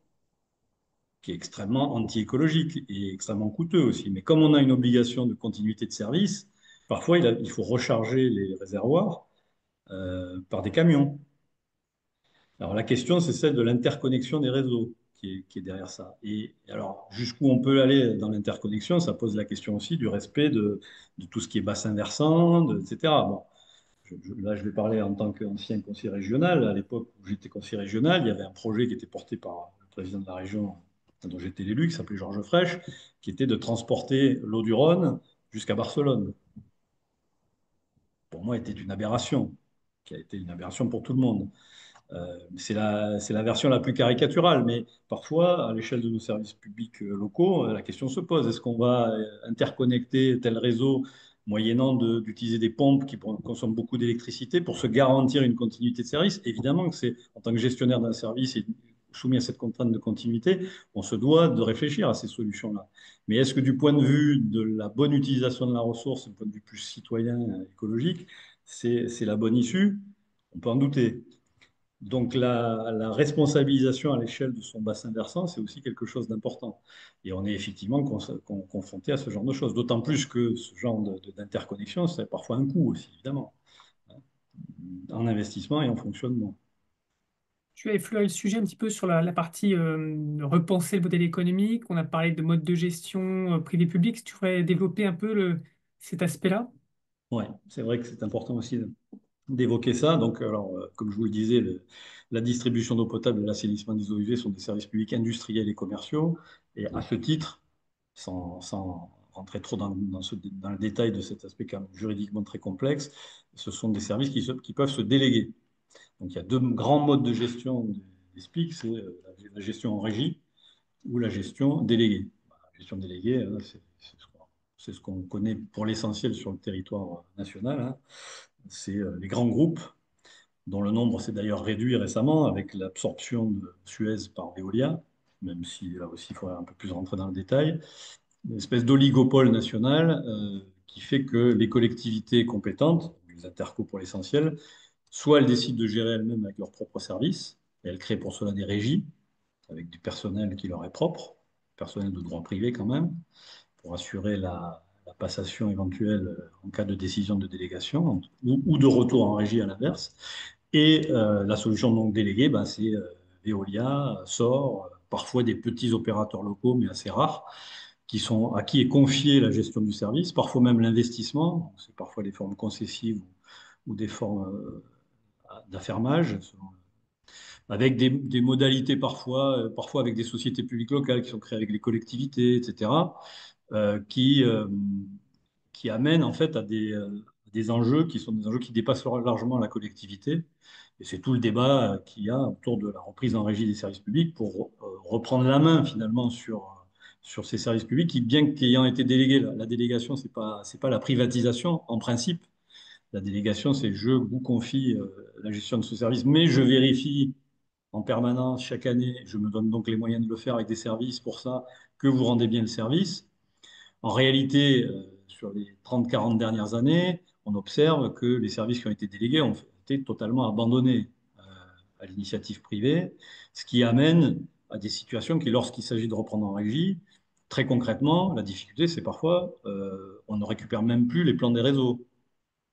Speaker 2: qui est extrêmement anti-écologique et extrêmement coûteux aussi. Mais comme on a une obligation de continuité de service, parfois il faut recharger les réservoirs par des camions. Alors la question, c'est celle de l'interconnexion des réseaux qui est derrière ça. Et alors, jusqu'où on peut aller dans l'interconnexion, ça pose la question aussi du respect de tout ce qui est bassin versant, etc. Bon, là, je vais parler en tant qu'ancien conseiller régional. À l'époque où j'étais conseiller régional, il y avait un projet qui était porté par le président de la région dont j'étais l'élu, qui s'appelait Georges Frêche, qui était de transporter l'eau du Rhône jusqu'à Barcelone. Pour moi, était une aberration, qui a été une aberration pour tout le monde. C'est la version la plus caricaturale, mais parfois, à l'échelle de nos services publics locaux, la question se pose, est-ce qu'on va interconnecter tel réseau moyennant d'utiliser des pompes qui consomment beaucoup d'électricité pour se garantir une continuité de service? Évidemment que c'est, en tant que gestionnaire d'un service et soumis à cette contrainte de continuité, on se doit de réfléchir à ces solutions-là. Mais est-ce que du point de vue de la bonne utilisation de la ressource, du point de vue plus citoyen, écologique, c'est la bonne issue? On peut en douter. Donc la responsabilisation à l'échelle de son bassin versant, c'est aussi quelque chose d'important. Et on est effectivement confronté à ce genre de choses. D'autant plus que ce genre d'interconnexion, c'est parfois un coût aussi, évidemment, en investissement et en fonctionnement.
Speaker 1: Tu as effleuré le sujet un petit peu sur la partie repenser le modèle économique. On a parlé de mode de gestion privé-public. Si tu pourrais développer un peu cet aspect-là.
Speaker 2: Ouais, c'est vrai que c'est important aussi d'évoquer ça. Donc, alors, comme je vous le disais, la distribution d'eau potable et l'assainissement des eaux usées sont des services publics industriels et commerciaux. Et à ce titre, sans rentrer trop dans le détail de cet aspect quand même juridiquement très complexe, ce sont des services qui peuvent se déléguer. Donc, il y a deux grands modes de gestion des SPIC, c'est la gestion en régie ou la gestion déléguée. La gestion déléguée, hein, c'est ce qu'on connaît pour l'essentiel sur le territoire national, hein. C'est les grands groupes, dont le nombre s'est d'ailleurs réduit récemment avec l'absorption de Suez par Veolia, même si là aussi il faudrait un peu plus rentrer dans le détail. Une espèce d'oligopole national qui fait que les collectivités compétentes, les intercos pour l'essentiel, soit elles décident de gérer elles-mêmes avec leurs propres services, et elles créent pour cela des régies, avec du personnel qui leur est propre, personnel de droit privé quand même, pour assurer la passation éventuelle en cas de décision de délégation ou de retour en régie à l'inverse. Et la solution donc déléguée, ben, c'est Veolia, SOR, parfois des petits opérateurs locaux, mais assez rares, à qui est confiée la gestion du service, parfois même l'investissement, c'est parfois des formes concessives ou des formes d'affermage, avec des modalités parfois avec des sociétés publiques locales qui sont créées avec les collectivités, etc., qui, qui amènent en fait à des enjeux qui sont des enjeux qui dépassent largement la collectivité. Et c'est tout le débat qu'il y a autour de la reprise en régie des services publics pour reprendre la main finalement sur ces services publics qui, bien qu'ayant été délégués, la délégation, c'est pas la privatisation en principe. La délégation, c'est je vous confie la gestion de ce service, mais je vérifie en permanence chaque année, je me donne donc les moyens de le faire avec des services pour ça, que vous rendez bien le service. En réalité, sur les 30-40 dernières années, on observe que les services qui ont été délégués ont été totalement abandonnés à l'initiative privée, ce qui amène à des situations qui, lorsqu'il s'agit de reprendre en régie, très concrètement, la difficulté, c'est parfois on ne récupère même plus les plans des réseaux.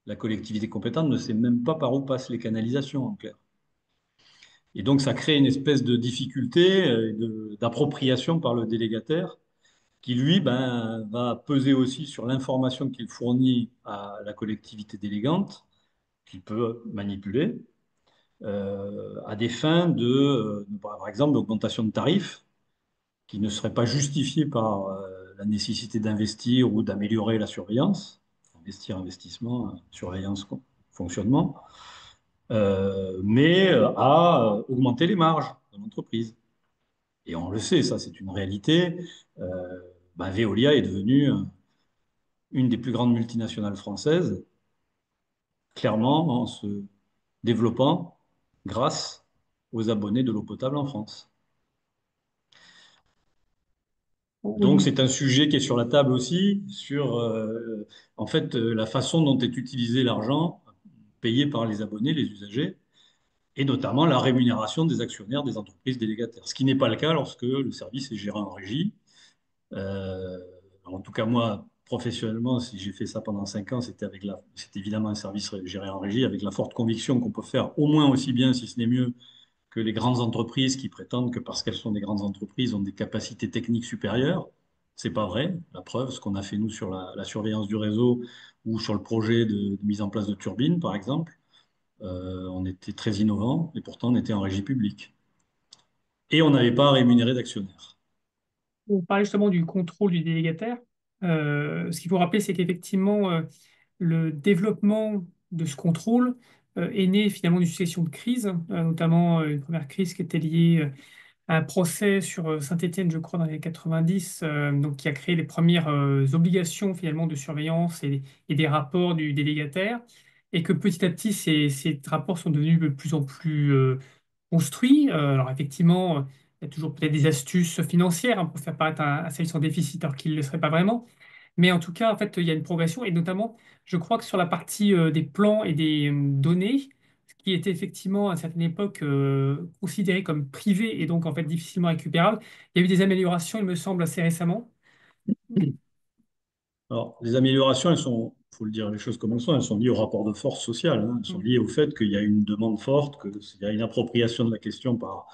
Speaker 2: La collectivité compétente ne sait même pas par où passent les canalisations, en clair. Et donc, ça crée une espèce de difficulté d'appropriation par le délégataire qui, lui, ben, va peser aussi sur l'information qu'il fournit à la collectivité délégante, qu'il peut manipuler, à des fins par exemple, d'augmentation de tarifs qui ne seraient pas justifiées par la nécessité d'investir ou d'améliorer la surveillance, investissement, surveillance, fonctionnement, mais à augmenter les marges de l'entreprise. Et on le sait, ça c'est une réalité. Ben, Veolia est devenue une des plus grandes multinationales françaises, clairement en se développant grâce aux abonnés de l'eau potable en France. Donc
Speaker 1: Oui.
Speaker 2: c'est un sujet qui est sur la table aussi, sur en fait la façon dont est utilisé l'argent payé par les abonnés, les usagers, et notamment la rémunération des actionnaires des entreprises délégataires. Ce qui n'est pas le cas lorsque le service est géré en régie. Euh, En tout cas, moi, professionnellement, si j'ai fait ça pendant 5 ans, c'est évidemment un service géré en régie avec la forte conviction qu'on peut faire au moins aussi bien, si ce n'est mieux, que les grandes entreprises qui prétendent que parce qu'elles sont des grandes entreprises, ont des capacités techniques supérieures. C'est pas vrai. La preuve, ce qu'on a fait nous sur la surveillance du réseau ou sur le projet de mise en place de turbines, par exemple, on était très innovants et pourtant on était en régie publique. Et on n'avait pas à rémunérer d'actionnaires.
Speaker 1: On parlait justement du contrôle du délégataire. Ce qu'il faut rappeler, c'est qu'effectivement, le développement de ce contrôle est né finalement d'une succession de crises, notamment une première crise qui était liée un procès sur Saint-Étienne, je crois, dans les années 90, donc, qui a créé les premières obligations finalement de surveillance et des rapports du délégataire, et que petit à petit, ces rapports sont devenus de plus en plus construits. Alors effectivement, il y a toujours peut-être des astuces financières hein, pour faire paraître un service en déficit alors qu'il ne le serait pas vraiment. Mais en tout cas, en fait, il y a une progression, et notamment, je crois que sur la partie des plans et des données, ce qui était effectivement à une certaine époque considéré comme privé et donc en fait difficilement récupérable. Il y a eu des améliorations, il me semble, assez récemment.
Speaker 2: Alors, les améliorations, elles sont faut le dire les choses comme elles sont liées au rapport de force social, hein. Elles sont
Speaker 1: Mm.
Speaker 2: liées au fait qu'il y a une demande forte, qu'il y a une appropriation de la question par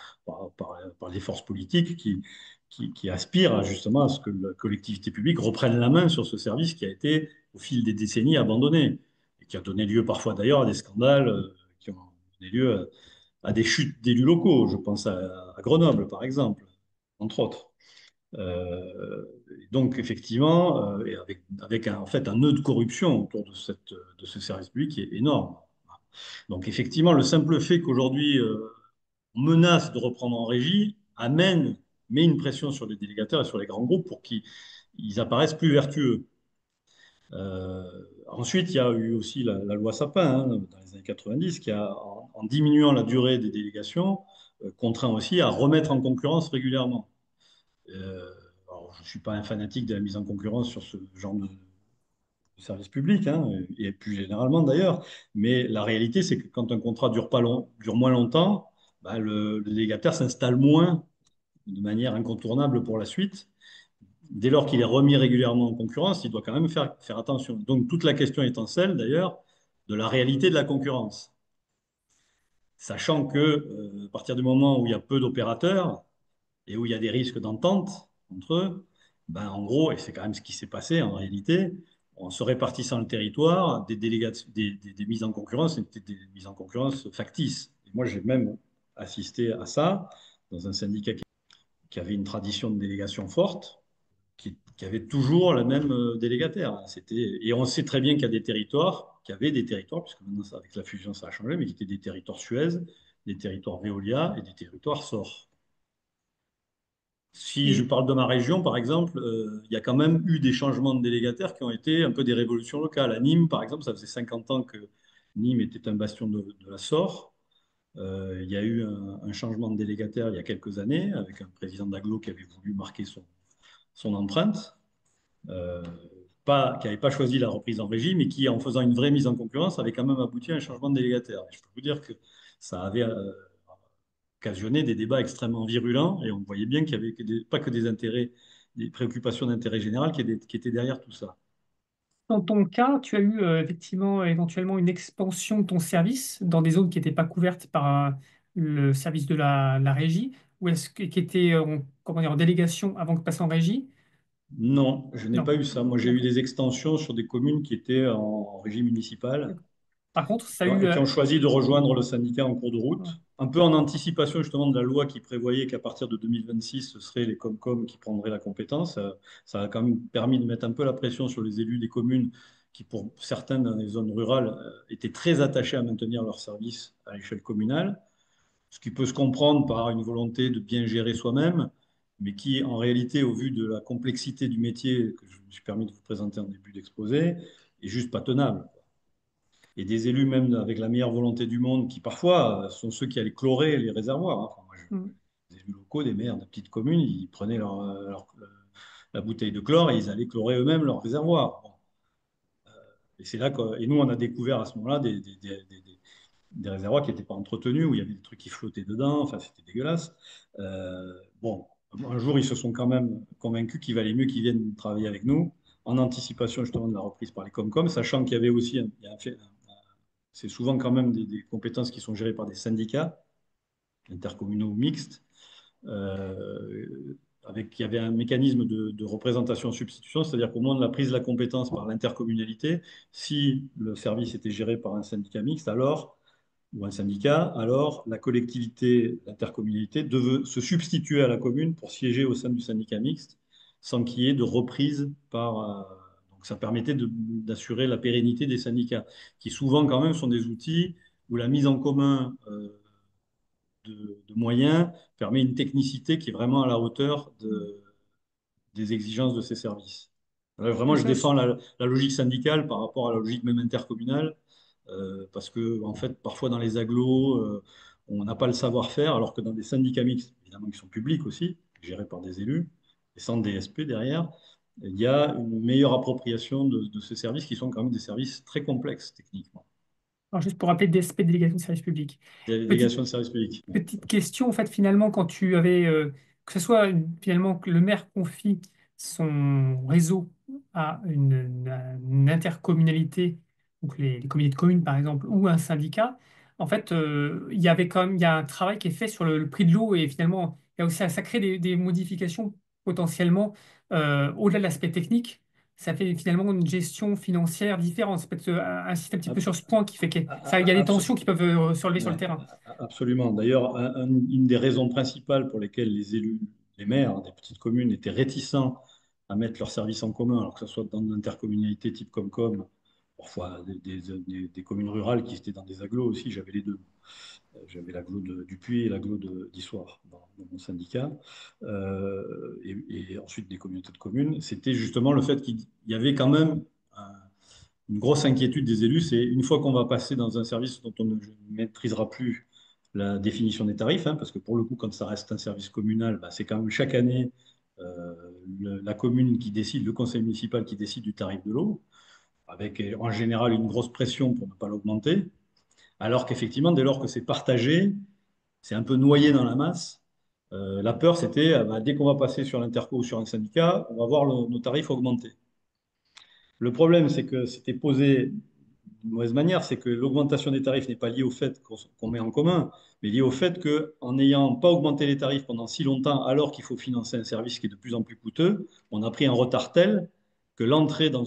Speaker 2: les forces politiques qui aspirent justement à ce que la collectivité publique reprenne la main sur ce service qui a été, au fil des décennies, abandonné et qui a donné lieu parfois d'ailleurs à des scandales qui ont donné lieu à des chutes d'élus locaux. Je pense à Grenoble, par exemple, entre autres. Donc, effectivement, et avec en fait, un nœud de corruption autour de ce service public qui est énorme. Donc, effectivement, le simple fait qu'aujourd'hui, on menace de reprendre en régie met une pression sur les délégataires et sur les grands groupes pour qu'ils ils apparaissent plus vertueux. Ensuite, il y a eu aussi la loi Sapin, hein, dans les années 90, qui a, en diminuant la durée des délégations, contraint aussi à remettre en concurrence régulièrement. Euh, alors, je ne suis pas un fanatique de la mise en concurrence sur ce genre de service public, hein, et plus généralement d'ailleurs, mais la réalité, c'est que quand un contrat dure moins longtemps, bah, le délégataire s'installe moins de manière incontournable pour la suite. Dès lors qu'il est remis régulièrement en concurrence, il doit quand même faire attention. Donc toute la question étant celle, d'ailleurs, de la réalité de la concurrence. Sachant que, à partir du moment où il y a peu d'opérateurs, et où il y a des risques d'entente entre eux, ben, en gros, et c'est quand même ce qui s'est passé en réalité, en se répartissant le territoire, des mises en concurrence étaient des mises en concurrence factices. Et moi, j'ai même assisté à ça dans un syndicat qui avait une tradition de délégation forte, qui avait toujours le même délégataire. Et on sait très bien qu'il y a des territoires, qu'il y avait des territoires, puisque maintenant, avec la fusion, ça a changé, mais qui étaient des territoires Suez, des territoires Veolia et des territoires SOR. Si je
Speaker 1: Et
Speaker 2: parle de ma région, par exemple, il y a quand même eu des changements de délégataires qui ont été un peu des révolutions locales. À Nîmes, par exemple, ça faisait 50 ans que Nîmes était un bastion de la SOR. Il y a eu un changement de délégataire il y a quelques années, avec un président d'agglo qui avait voulu marquer son empreinte, euh, qui n'avait pas choisi la reprise en régie, mais qui, en faisant une vraie mise en concurrence, avait quand même abouti à un changement de délégataire. Et je peux vous dire que ça avait occasionné des débats extrêmement virulents et on voyait bien qu'il n'y avait pas que des intérêts, des préoccupations d'intérêt général qui étaient derrière tout ça.
Speaker 1: dans ton cas, tu as eu effectivement éventuellement une expansion de ton service dans des zones qui n'étaient pas couvertes par le service de la régie, ou est-ce que, qui étaient comment dire, en délégation avant de passer en régie?
Speaker 2: Non, je n'ai
Speaker 1: Non.
Speaker 2: pas eu ça. Moi, j'ai eu
Speaker 1: D'accord.
Speaker 2: des extensions sur des communes qui étaient en régie municipale
Speaker 1: D'accord. Par contre, ça a eu
Speaker 2: et qui ont choisi de rejoindre le syndicat en cours de
Speaker 1: ouais.
Speaker 2: route, un peu en anticipation justement de la loi qui prévoyait qu'à partir de 2026, ce seraient les Comcom qui prendraient la compétence. Ça a quand même permis de mettre un peu la pression sur les élus des communes qui, pour certains dans les zones rurales, étaient très attachés à maintenir leurs services à l'échelle communale, ce qui peut se comprendre par une volonté de bien gérer soi-même, mais qui, en réalité, au vu de la complexité du métier que je me suis permis de vous présenter en début d'exposé, est juste pas tenable. Et des élus, même avec la meilleure volonté du monde, qui parfois sont ceux qui allaient chlorer les réservoirs, hein. Enfin, moi,
Speaker 1: Mm.
Speaker 2: les élus locaux des maires de petites communes, ils prenaient la bouteille de chlore et ils allaient chlorer eux-mêmes leurs réservoirs. Bon. Et c'est là que, et nous, on a découvert à ce moment-là des réservoirs qui n'étaient pas entretenus, où il y avait des trucs qui flottaient dedans, enfin, c'était dégueulasse. Bon, un jour, ils se sont quand même convaincus qu'il valait mieux qu'ils viennent travailler avec nous, en anticipation justement de la reprise par les Comcom, sachant qu'il y avait aussi c'est souvent quand même des compétences qui sont gérées par des syndicats, intercommunaux ou mixtes, il y avait un mécanisme de représentation-substitution, c'est-à-dire qu'au moment de la prise de la compétence par l'intercommunalité, si le service était géré par un syndicat mixte, alors ou un syndicat, alors la collectivité, l'intercommunalité devait se substituer à la commune pour siéger au sein du syndicat mixte sans qu'il y ait de reprise donc ça permettait d'assurer la pérennité des syndicats, qui souvent quand même sont des outils où la mise en commun de moyens permet une technicité qui est vraiment à la hauteur des exigences de ces services. Là, vraiment, je
Speaker 1: Ça,
Speaker 2: défends la logique syndicale par rapport à la logique même intercommunale, parce que, en fait, parfois dans les agglos, on n'a pas le savoir-faire, alors que dans des syndicats mixtes, évidemment, qui sont publics aussi, gérés par des élus, et sans DSP derrière, il y a une meilleure appropriation de ces services qui sont quand même des services très complexes techniquement.
Speaker 1: alors juste pour rappeler DSP, délégation de service public. Petite,
Speaker 2: Délégation de services publics.
Speaker 1: petite question, en fait, finalement, quand tu avais, que ce soit finalement que le maire confie son réseau à une intercommunalité, donc les communautés de communes par exemple, ou un syndicat, en fait, il y avait quand même, il y a un travail qui est fait sur le prix de l'eau et finalement, il y a aussi, ça crée des modifications potentiellement au-delà de l'aspect technique. Ça fait finalement une gestion financière différente. C'est peut-être insiste un petit peu sur ce point qui fait que ça, il y a des tensions qui peuvent se relever sur le
Speaker 2: Ouais,
Speaker 1: terrain.
Speaker 2: absolument. D'ailleurs, une des raisons principales pour lesquelles les élus, les maires des petites communes étaient réticents à mettre leurs services en commun, alors que ce soit dans une intercommunalité type Comcom, parfois des communes rurales qui étaient dans des agglos aussi, j'avais les deux. J'avais l'agglo du Puy et l'agglo d'Issoire dans mon syndicat, et ensuite des communautés de communes. C'était justement le fait qu'il y avait quand même une grosse inquiétude des élus, c'est une fois qu'on va passer dans un service dont on ne maîtrisera plus la définition des tarifs, hein, parce que pour le coup, quand ça reste un service communal, bah, c'est quand même chaque année euh, la commune qui décide, le conseil municipal qui décide du tarif de l'eau, avec en général une grosse pression pour ne pas l'augmenter, alors qu'effectivement, dès lors que c'est partagé, c'est un peu noyé dans la masse. La peur, c'était bah, dès qu'on va passer sur l'interco ou sur un syndicat, on va voir nos tarifs augmenter. Le problème, c'est que c'était posé d'une mauvaise manière, c'est que l'augmentation des tarifs n'est pas liée au fait qu'on met en commun, mais liée au fait qu'en n'ayant pas augmenté les tarifs pendant si longtemps, alors qu'il faut financer un service qui est de plus en plus coûteux, on a pris un retard tel que l'entrée dans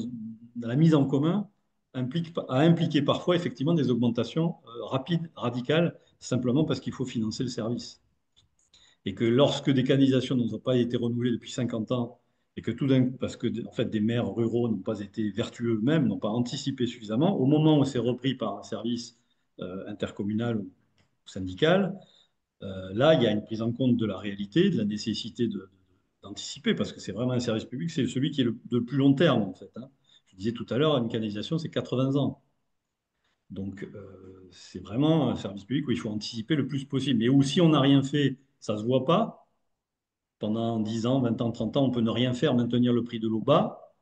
Speaker 2: la mise en commun a impliqué parfois effectivement des augmentations rapides, radicales, simplement parce qu'il faut financer le service. Et que lorsque des canalisations n'ont pas été renouvelées depuis 50 ans, et que tout d'un coup, parce que en fait, des maires ruraux n'ont pas été vertueux eux-mêmes, n'ont pas anticipé suffisamment, au moment où c'est repris par un service intercommunal ou syndical, là, il y a une prise en compte de la réalité, de la nécessité d'anticiper, parce que c'est vraiment un service public, c'est celui qui est de plus long terme, en fait. Hein. Je disais tout à l'heure, une canalisation, c'est 80 ans. Donc, c'est vraiment un service public où il faut anticiper le plus possible. Mais où si on n'a rien fait, ça ne se voit pas, pendant 10 ans, 20 ans, 30 ans, on peut ne rien faire, maintenir le prix de l'eau bas.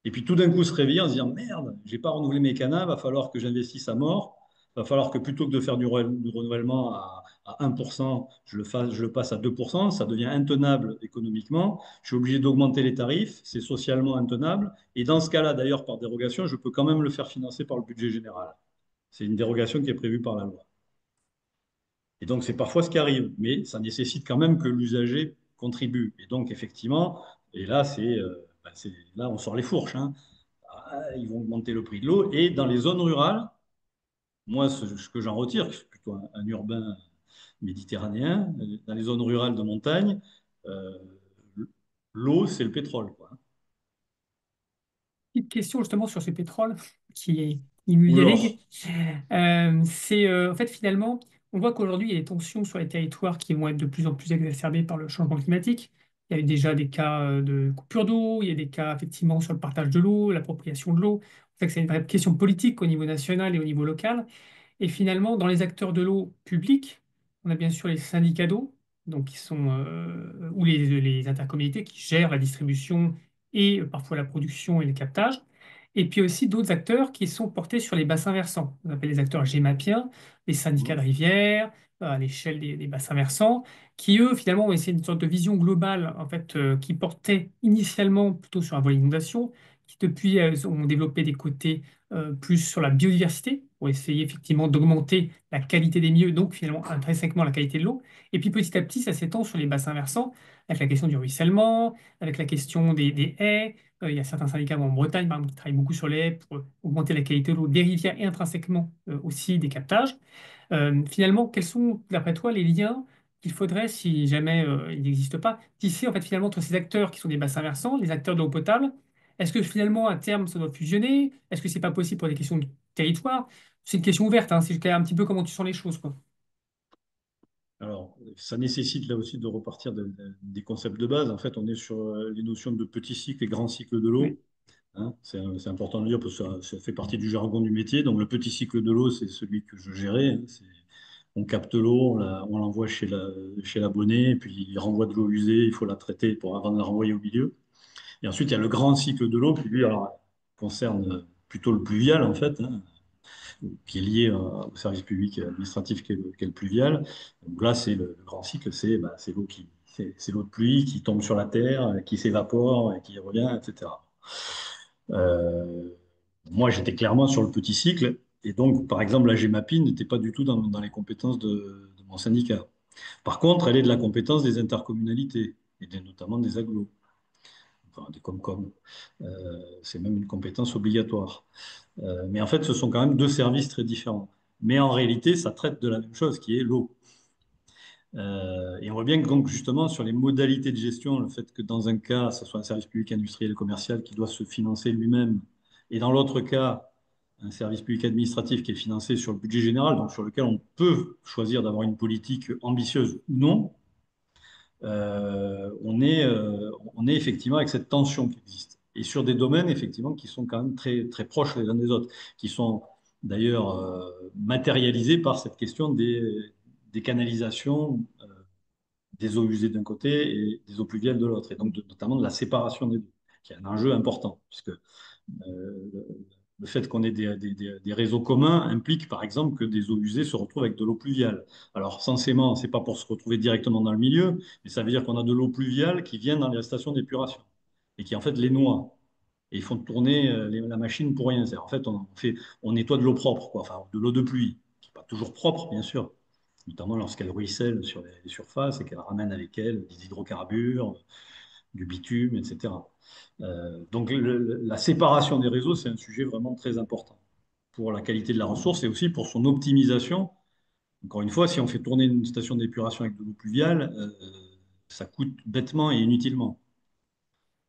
Speaker 2: Et puis tout d'un coup se réveiller en se disant, merde, j'ai pas renouvelé mes canaux, va falloir que j'investisse à mort. Va falloir que plutôt que de faire du renouvellement à 1%, je le passe à 2%. Ça devient intenable économiquement. Je suis obligé d'augmenter les tarifs. C'est socialement intenable. Et dans ce cas-là, d'ailleurs, par dérogation, je peux quand même le faire financer par le budget général. C'est une dérogation qui est prévue par la loi. Et donc, c'est parfois ce qui arrive, mais ça nécessite quand même que l'usager contribue. Et donc, effectivement, et là, là, on sort les fourches. Hein. Ah, ils vont augmenter le prix de l'eau. Et dans les zones rurales, moi, ce que j'en retire, qui est plutôt un urbain méditerranéen, dans les zones rurales de montagne, euh, l'eau, c'est le pétrole, quoi.
Speaker 1: Petite question justement sur ce pétrole qui nous
Speaker 2: Ou
Speaker 1: dialogue.
Speaker 2: l'or.
Speaker 1: C'est en fait finalement, on voit qu'aujourd'hui il y a des tensions sur les territoires qui vont être de plus en plus exacerbées par le changement climatique. Il y a eu déjà des cas de coupure d'eau, il y a des cas effectivement sur le partage de l'eau, l'appropriation de l'eau. En fait, c'est une vraie question politique au niveau national et au niveau local. Et finalement, dans les acteurs de l'eau publics, on a bien sûr les syndicats d'eau, donc qui sont ou les intercommunalités qui gèrent la distribution et parfois la production et le captage. Et puis aussi d'autres acteurs qui sont portés sur les bassins versants. On appelle les acteurs gémapiens, les syndicats de rivières, à l'échelle des bassins versants, qui eux finalement ont essayé une sorte de vision globale en fait, qui portait initialement plutôt sur un volet inondation, qui depuis ont développé des côtés plus sur la biodiversité, pour essayer effectivement d'augmenter la qualité des milieux, donc finalement intrinsèquement la qualité de l'eau. Et puis petit à petit, ça s'étend sur les bassins versants, avec la question du ruissellement, avec la question des haies. Il y a certains syndicats en Bretagne, par exemple, qui travaillent beaucoup sur les haies pour augmenter la qualité de l'eau des rivières et intrinsèquement aussi des captages. Finalement, quels sont, d'après toi, les liens qu'il faudrait, si jamais il n'existe pas, tisser en fait finalement entre ces acteurs qui sont des bassins versants, les acteurs de l'eau potable? Est-ce que finalement, à terme, ça doit fusionner? Est-ce que c'est pas possible pour des questions de territoire? C'est une question ouverte, hein, c'est juste un petit peu comment tu sens les choses, quoi.
Speaker 2: Alors, ça nécessite là aussi de repartir des concepts de base. En fait, on est sur les notions de petits cycles et grands cycles de
Speaker 1: Oui.
Speaker 2: l'eau. Hein. C'est important de le dire parce que ça fait partie du jargon du métier. Donc, le petit cycle de l'eau, c'est celui que je gérais. Hein. On capte l'eau, on l'envoie chez l'abonné, et puis il renvoie de l'eau usée, il faut la traiter avant de la renvoyer au milieu. Et ensuite, il y a le grand cycle de l'eau qui, lui, alors, concerne plutôt le pluvial, en fait, hein, qui est lié au service public administratif qu'est le pluvial. Donc là, c'est le grand cycle, c'est l'eau C'est l'eau de pluie qui tombe sur la terre, qui s'évapore et qui revient, etc. Euh, Moi, j'étais clairement sur le petit cycle. Et donc, par exemple, la GEMAPI n'était pas du tout dans les compétences de mon syndicat. Par contre, elle est de la compétence des intercommunalités, et notamment des agglos, enfin, des Comcom. C'est même une compétence obligatoire. Mais en fait, ce sont quand même deux services très différents. Mais en réalité, ça traite de la même chose, qui est l'eau. Et on voit bien que donc justement sur les modalités de gestion, le fait que dans un cas, ce soit un service public industriel et commercial qui doit se financer lui-même, et dans l'autre cas, un service public administratif qui est financé sur le budget général, donc sur lequel on peut choisir d'avoir une politique ambitieuse ou non, on est effectivement avec cette tension qui existe. Et sur des domaines effectivement qui sont quand même très, très proches les uns des autres, qui sont d'ailleurs matérialisés par cette question des canalisations des eaux usées d'un côté et des eaux pluviales de l'autre, et donc notamment de la séparation des deux, qui est un enjeu important, puisque le fait qu'on ait des réseaux communs implique par exemple que des eaux usées se retrouvent avec de l'eau pluviale. Alors censément, c'est pas pour se retrouver directement dans le milieu, mais ça veut dire qu'on a de l'eau pluviale qui vient dans les stations d'épuration et qui en fait les noie. Et ils font tourner la machine pour rien. En fait, on nettoie de l'eau propre, quoi. Enfin, de l'eau de pluie, qui n'est pas toujours propre, bien sûr, notamment lorsqu'elle ruisselle sur les surfaces et qu'elle ramène avec elle des hydrocarbures, du bitume, etc. Donc la séparation des réseaux, c'est un sujet vraiment très important pour la qualité de la ressource et aussi pour son optimisation. Encore une fois, si on fait tourner une station d'épuration avec de l'eau pluviale, ça coûte bêtement et inutilement.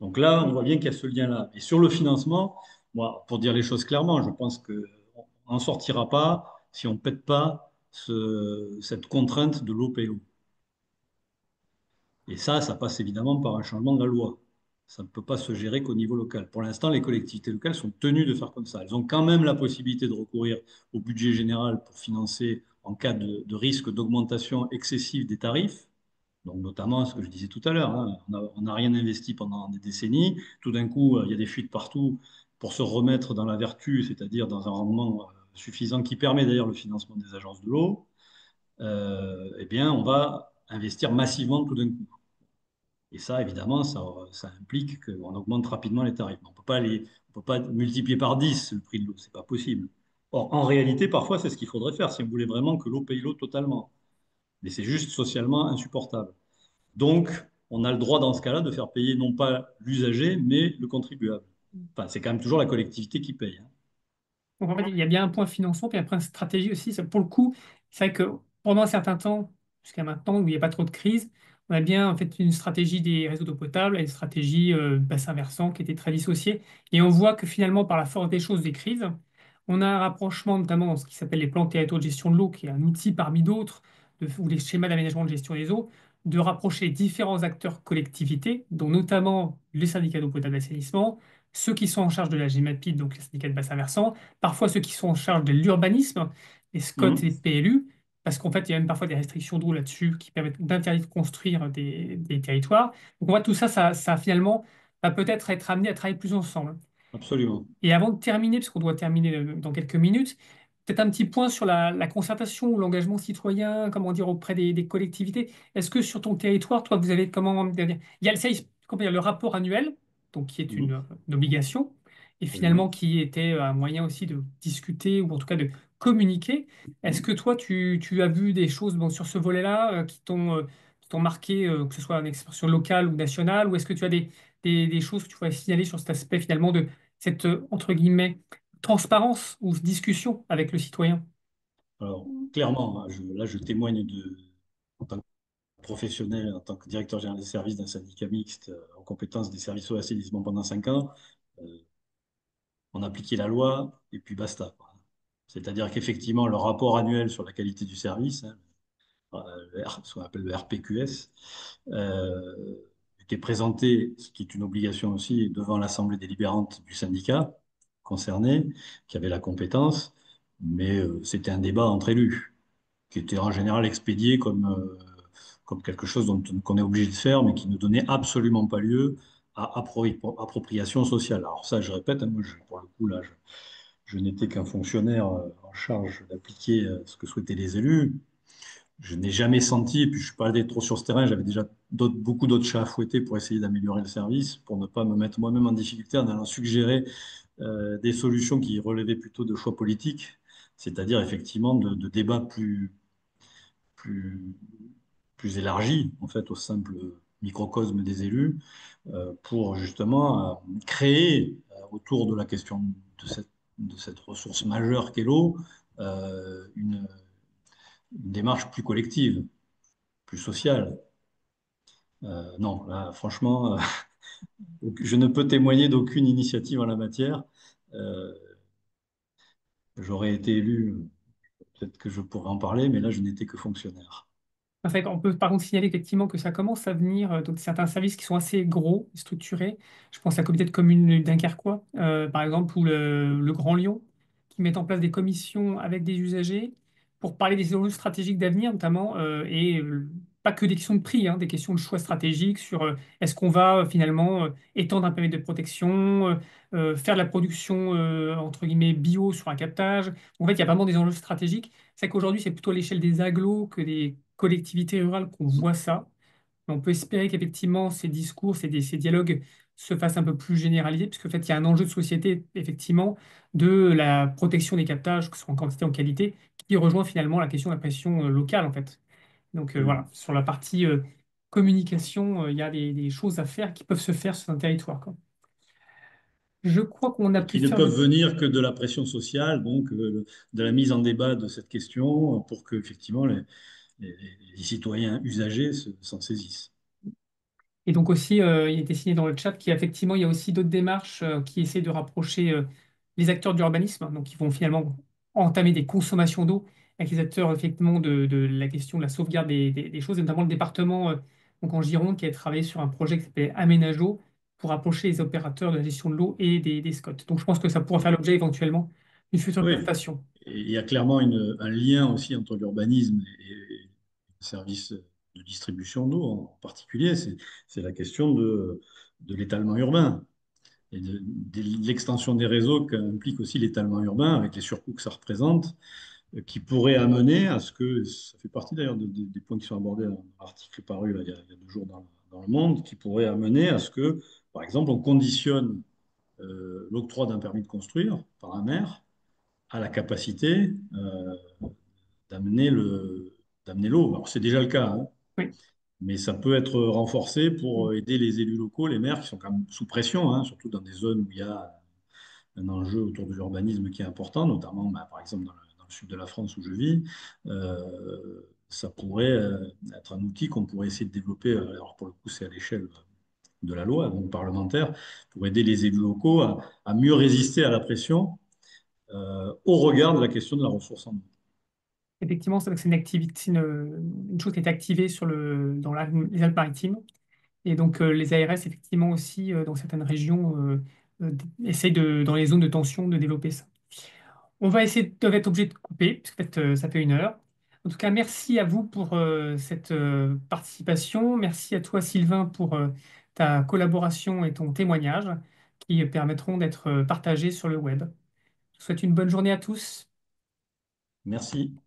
Speaker 2: Donc là, on voit bien qu'il y a ce lien-là. Et sur le financement, moi, pour dire les choses clairement, je pense qu'on n'en sortira pas si on ne pète pas cette contrainte de l'OPO. Et ça passe évidemment par un changement de la loi. Ça ne peut pas se gérer qu'au niveau local. Pour l'instant, les collectivités locales sont tenues de faire comme ça. Elles ont quand même la possibilité de recourir au budget général pour financer en cas de risque d'augmentation excessive des tarifs. Donc, notamment ce que je disais tout à l'heure, hein, on n'a rien investi pendant des décennies. Tout d'un coup, il y a des fuites partout pour se remettre dans la vertu, c'est-à-dire dans un rendement suffisant qui permet d'ailleurs le financement des agences de l'eau. Eh bien, on va investir massivement tout d'un coup. Et ça, évidemment, ça implique qu'on augmente rapidement les tarifs. On peut pas multiplier par 10 le prix de l'eau, c'est pas possible. Or, en réalité, parfois, c'est ce qu'il faudrait faire si on voulait vraiment que l'eau paye l'eau totalement. Mais c'est juste socialement insupportable. Donc, on a le droit dans ce cas-là de faire payer non pas l'usager, mais le contribuable. Enfin, c'est quand même toujours la collectivité qui paye, hein.
Speaker 1: Donc en fait, il y a bien un point financement, puis un point stratégie aussi. Pour le coup, c'est vrai que pendant un certain temps, jusqu'à maintenant, où il n'y a pas trop de crise, on a bien en fait une stratégie des réseaux d'eau potable et une stratégie bassin versant qui était très dissociée. Et on voit que finalement, par la force des choses des crises, on a un rapprochement notamment dans ce qui s'appelle les plans territoriaux de gestion de l'eau, qui est un outil parmi d'autres, ou les schémas d'aménagement de gestion des eaux, de rapprocher différents acteurs collectivités, dont notamment les syndicats d'eau potable d'assainissement, ceux qui sont en charge de la GEMAPI, donc les syndicats de bassin versant, parfois ceux qui sont en charge de l'urbanisme, les SCOT et
Speaker 2: Mhm.
Speaker 1: les PLU, parce qu'en fait, il y a même parfois des restrictions d'eau là-dessus qui permettent d'interdire de construire des territoires. Donc on voit tout ça, ça finalement va peut-être être amené à travailler plus ensemble.
Speaker 2: Absolument.
Speaker 1: Et avant de terminer, parce qu'on doit terminer dans quelques minutes, peut-être un petit point sur la concertation ou l'engagement citoyen, comment dire, auprès des collectivités. Est-ce que sur ton territoire, toi, vous avez comment dire, il y a comment dire, le rapport annuel, donc qui est
Speaker 2: Mhm.
Speaker 1: une obligation, et finalement
Speaker 2: Absolument.
Speaker 1: qui était un moyen aussi de discuter ou en tout cas de communiquer. Est-ce que toi, tu as vu des choses bon, sur ce volet-là qui t'ont marqué, que ce soit une expression locale ou nationale, ou est-ce que tu as des choses que tu pourrais signaler sur cet aspect finalement de cette, entre guillemets, transparence ou discussion avec le citoyen.
Speaker 2: Alors, clairement, hein, là, je témoigne en tant que professionnel, en tant que directeur général des services d'un syndicat mixte en compétence des services eau et assainissement pendant 5 ans. euh, on appliquait la loi et puis basta, quoi. C'est-à-dire qu'effectivement, le rapport annuel sur la qualité du service, hein, ce qu'on appelle le RPQS, était présenté, ce qui est une obligation aussi, devant l'assemblée délibérante du syndicat concerné, qui avait la compétence, mais c'était un débat entre élus, qui était en général expédié comme quelque chose qu'on est obligé de faire, mais qui ne donnait absolument pas lieu à appropriation sociale. Alors ça, je répète, hein, moi, pour le coup, là, je n'étais qu'un fonctionnaire en charge d'appliquer ce que souhaitaient les élus. je n'ai jamais senti, et puis je suis pas allé trop sur ce terrain, j'avais déjà beaucoup d'autres chats à fouetter pour essayer d'améliorer le service, pour ne pas me mettre moi-même en difficulté en allant suggérer des solutions qui relevaient plutôt de choix politiques, c'est-à-dire effectivement de débats plus, plus élargis en fait au simple microcosme des élus, pour justement créer autour de la question de cette ressource majeure qu'est l'eau, une démarche plus collective, plus sociale. Non, là, franchement, je ne peux témoigner d'aucune initiative en la matière. Euh, J'aurais été élu, peut-être que je pourrais en parler, mais là, je n'étais que fonctionnaire.
Speaker 1: C'est vrai qu'on peut par contre signaler effectivement que ça commence à venir, donc certains services qui sont assez gros, structurés. Je pense à la communauté de communes Dunkerquois, par exemple, ou le Grand Lyon, qui mettent en place des commissions avec des usagers pour parler des enjeux stratégiques d'avenir, notamment, pas que des questions de prix, hein, des questions de choix stratégiques sur est-ce qu'on va finalement étendre un périmètre de protection, faire de la production entre guillemets bio sur un captage. En fait, il y a vraiment des enjeux stratégiques. C'est qu'aujourd'hui, c'est plutôt à l'échelle des agglos que des collectivités rurales qu'on voit ça. Mais on peut espérer qu'effectivement, ces discours, ces dialogues se fassent un peu plus généralisés, puisque en fait, il y a un enjeu de société, effectivement, de la protection des captages, que ce soit en quantité ou en qualité, qui rejoint finalement la question de la pression locale, en fait. Donc voilà,
Speaker 2: Absolument.
Speaker 1: sur la partie communication, il y a des choses à faire qui peuvent se faire sur un territoire, quoi. Je crois qu'on a
Speaker 2: Et
Speaker 1: pu
Speaker 2: qui ne
Speaker 1: faire
Speaker 2: peuvent
Speaker 1: le...
Speaker 2: venir que de la pression sociale, donc de la mise en débat de cette question, pour que effectivement les- les citoyens usagers s'en saisissent.
Speaker 1: Et donc aussi, il a été signé dans le chat qu'effectivement, il y a aussi d'autres démarches qui essaient de rapprocher les acteurs de l'urbanisme, donc qui vont finalement entamer des consommations d'eau avec les acteurs effectivement de la question de la sauvegarde des choses, et notamment le département donc en Gironde qui a travaillé sur un projet qui s'appelait Aménageot pour rapprocher les opérateurs de la gestion de l'eau et des SCOT. Donc je pense que ça pourra faire l'objet éventuellement d'une future
Speaker 2: Oui,
Speaker 1: prestation.
Speaker 2: et il y a clairement un lien aussi entre l'urbanisme et le service de distribution d'eau en particulier. C'est la question de l'étalement urbain et de l'extension des réseaux qu'implique aussi l'étalement urbain avec les surcoûts que ça représente, qui pourrait amener à ce que, ça fait partie d'ailleurs des points qui sont abordés dans l'article paru là, il y a 2 jours dans Le Monde, qui pourrait amener à ce que, par exemple, on conditionne l'octroi d'un permis de construire par un maire à la capacité d'amener d'amener l'eau. Alors c'est déjà le cas, hein,
Speaker 1: Oui,
Speaker 2: mais ça peut être renforcé pour aider les élus locaux, les maires qui sont quand même sous pression, hein, surtout dans des zones où il y a un enjeu autour de l'urbanisme qui est important, notamment bah, par exemple dans le sud de la France où je vis. Ça pourrait être un outil qu'on pourrait essayer de développer, alors pour le coup c'est à l'échelle de la loi, donc parlementaire, pour aider les élus locaux à mieux résister à la pression au regard de la question de la ressource en eau.
Speaker 1: effectivement, c'est une activité, une chose qui est activée dans les Alpes-Maritimes. Et donc, les ARS, effectivement, aussi, dans certaines régions, essayent dans les zones de tension, de développer ça. On va essayer de être obligé de couper, parce que peut-être ça fait 1 heure. En tout cas, merci à vous pour cette participation. Merci à toi, Sylvain, pour ta collaboration et ton témoignage qui permettront d'être partagés sur le web. Je vous souhaite une bonne journée à tous.
Speaker 2: Merci.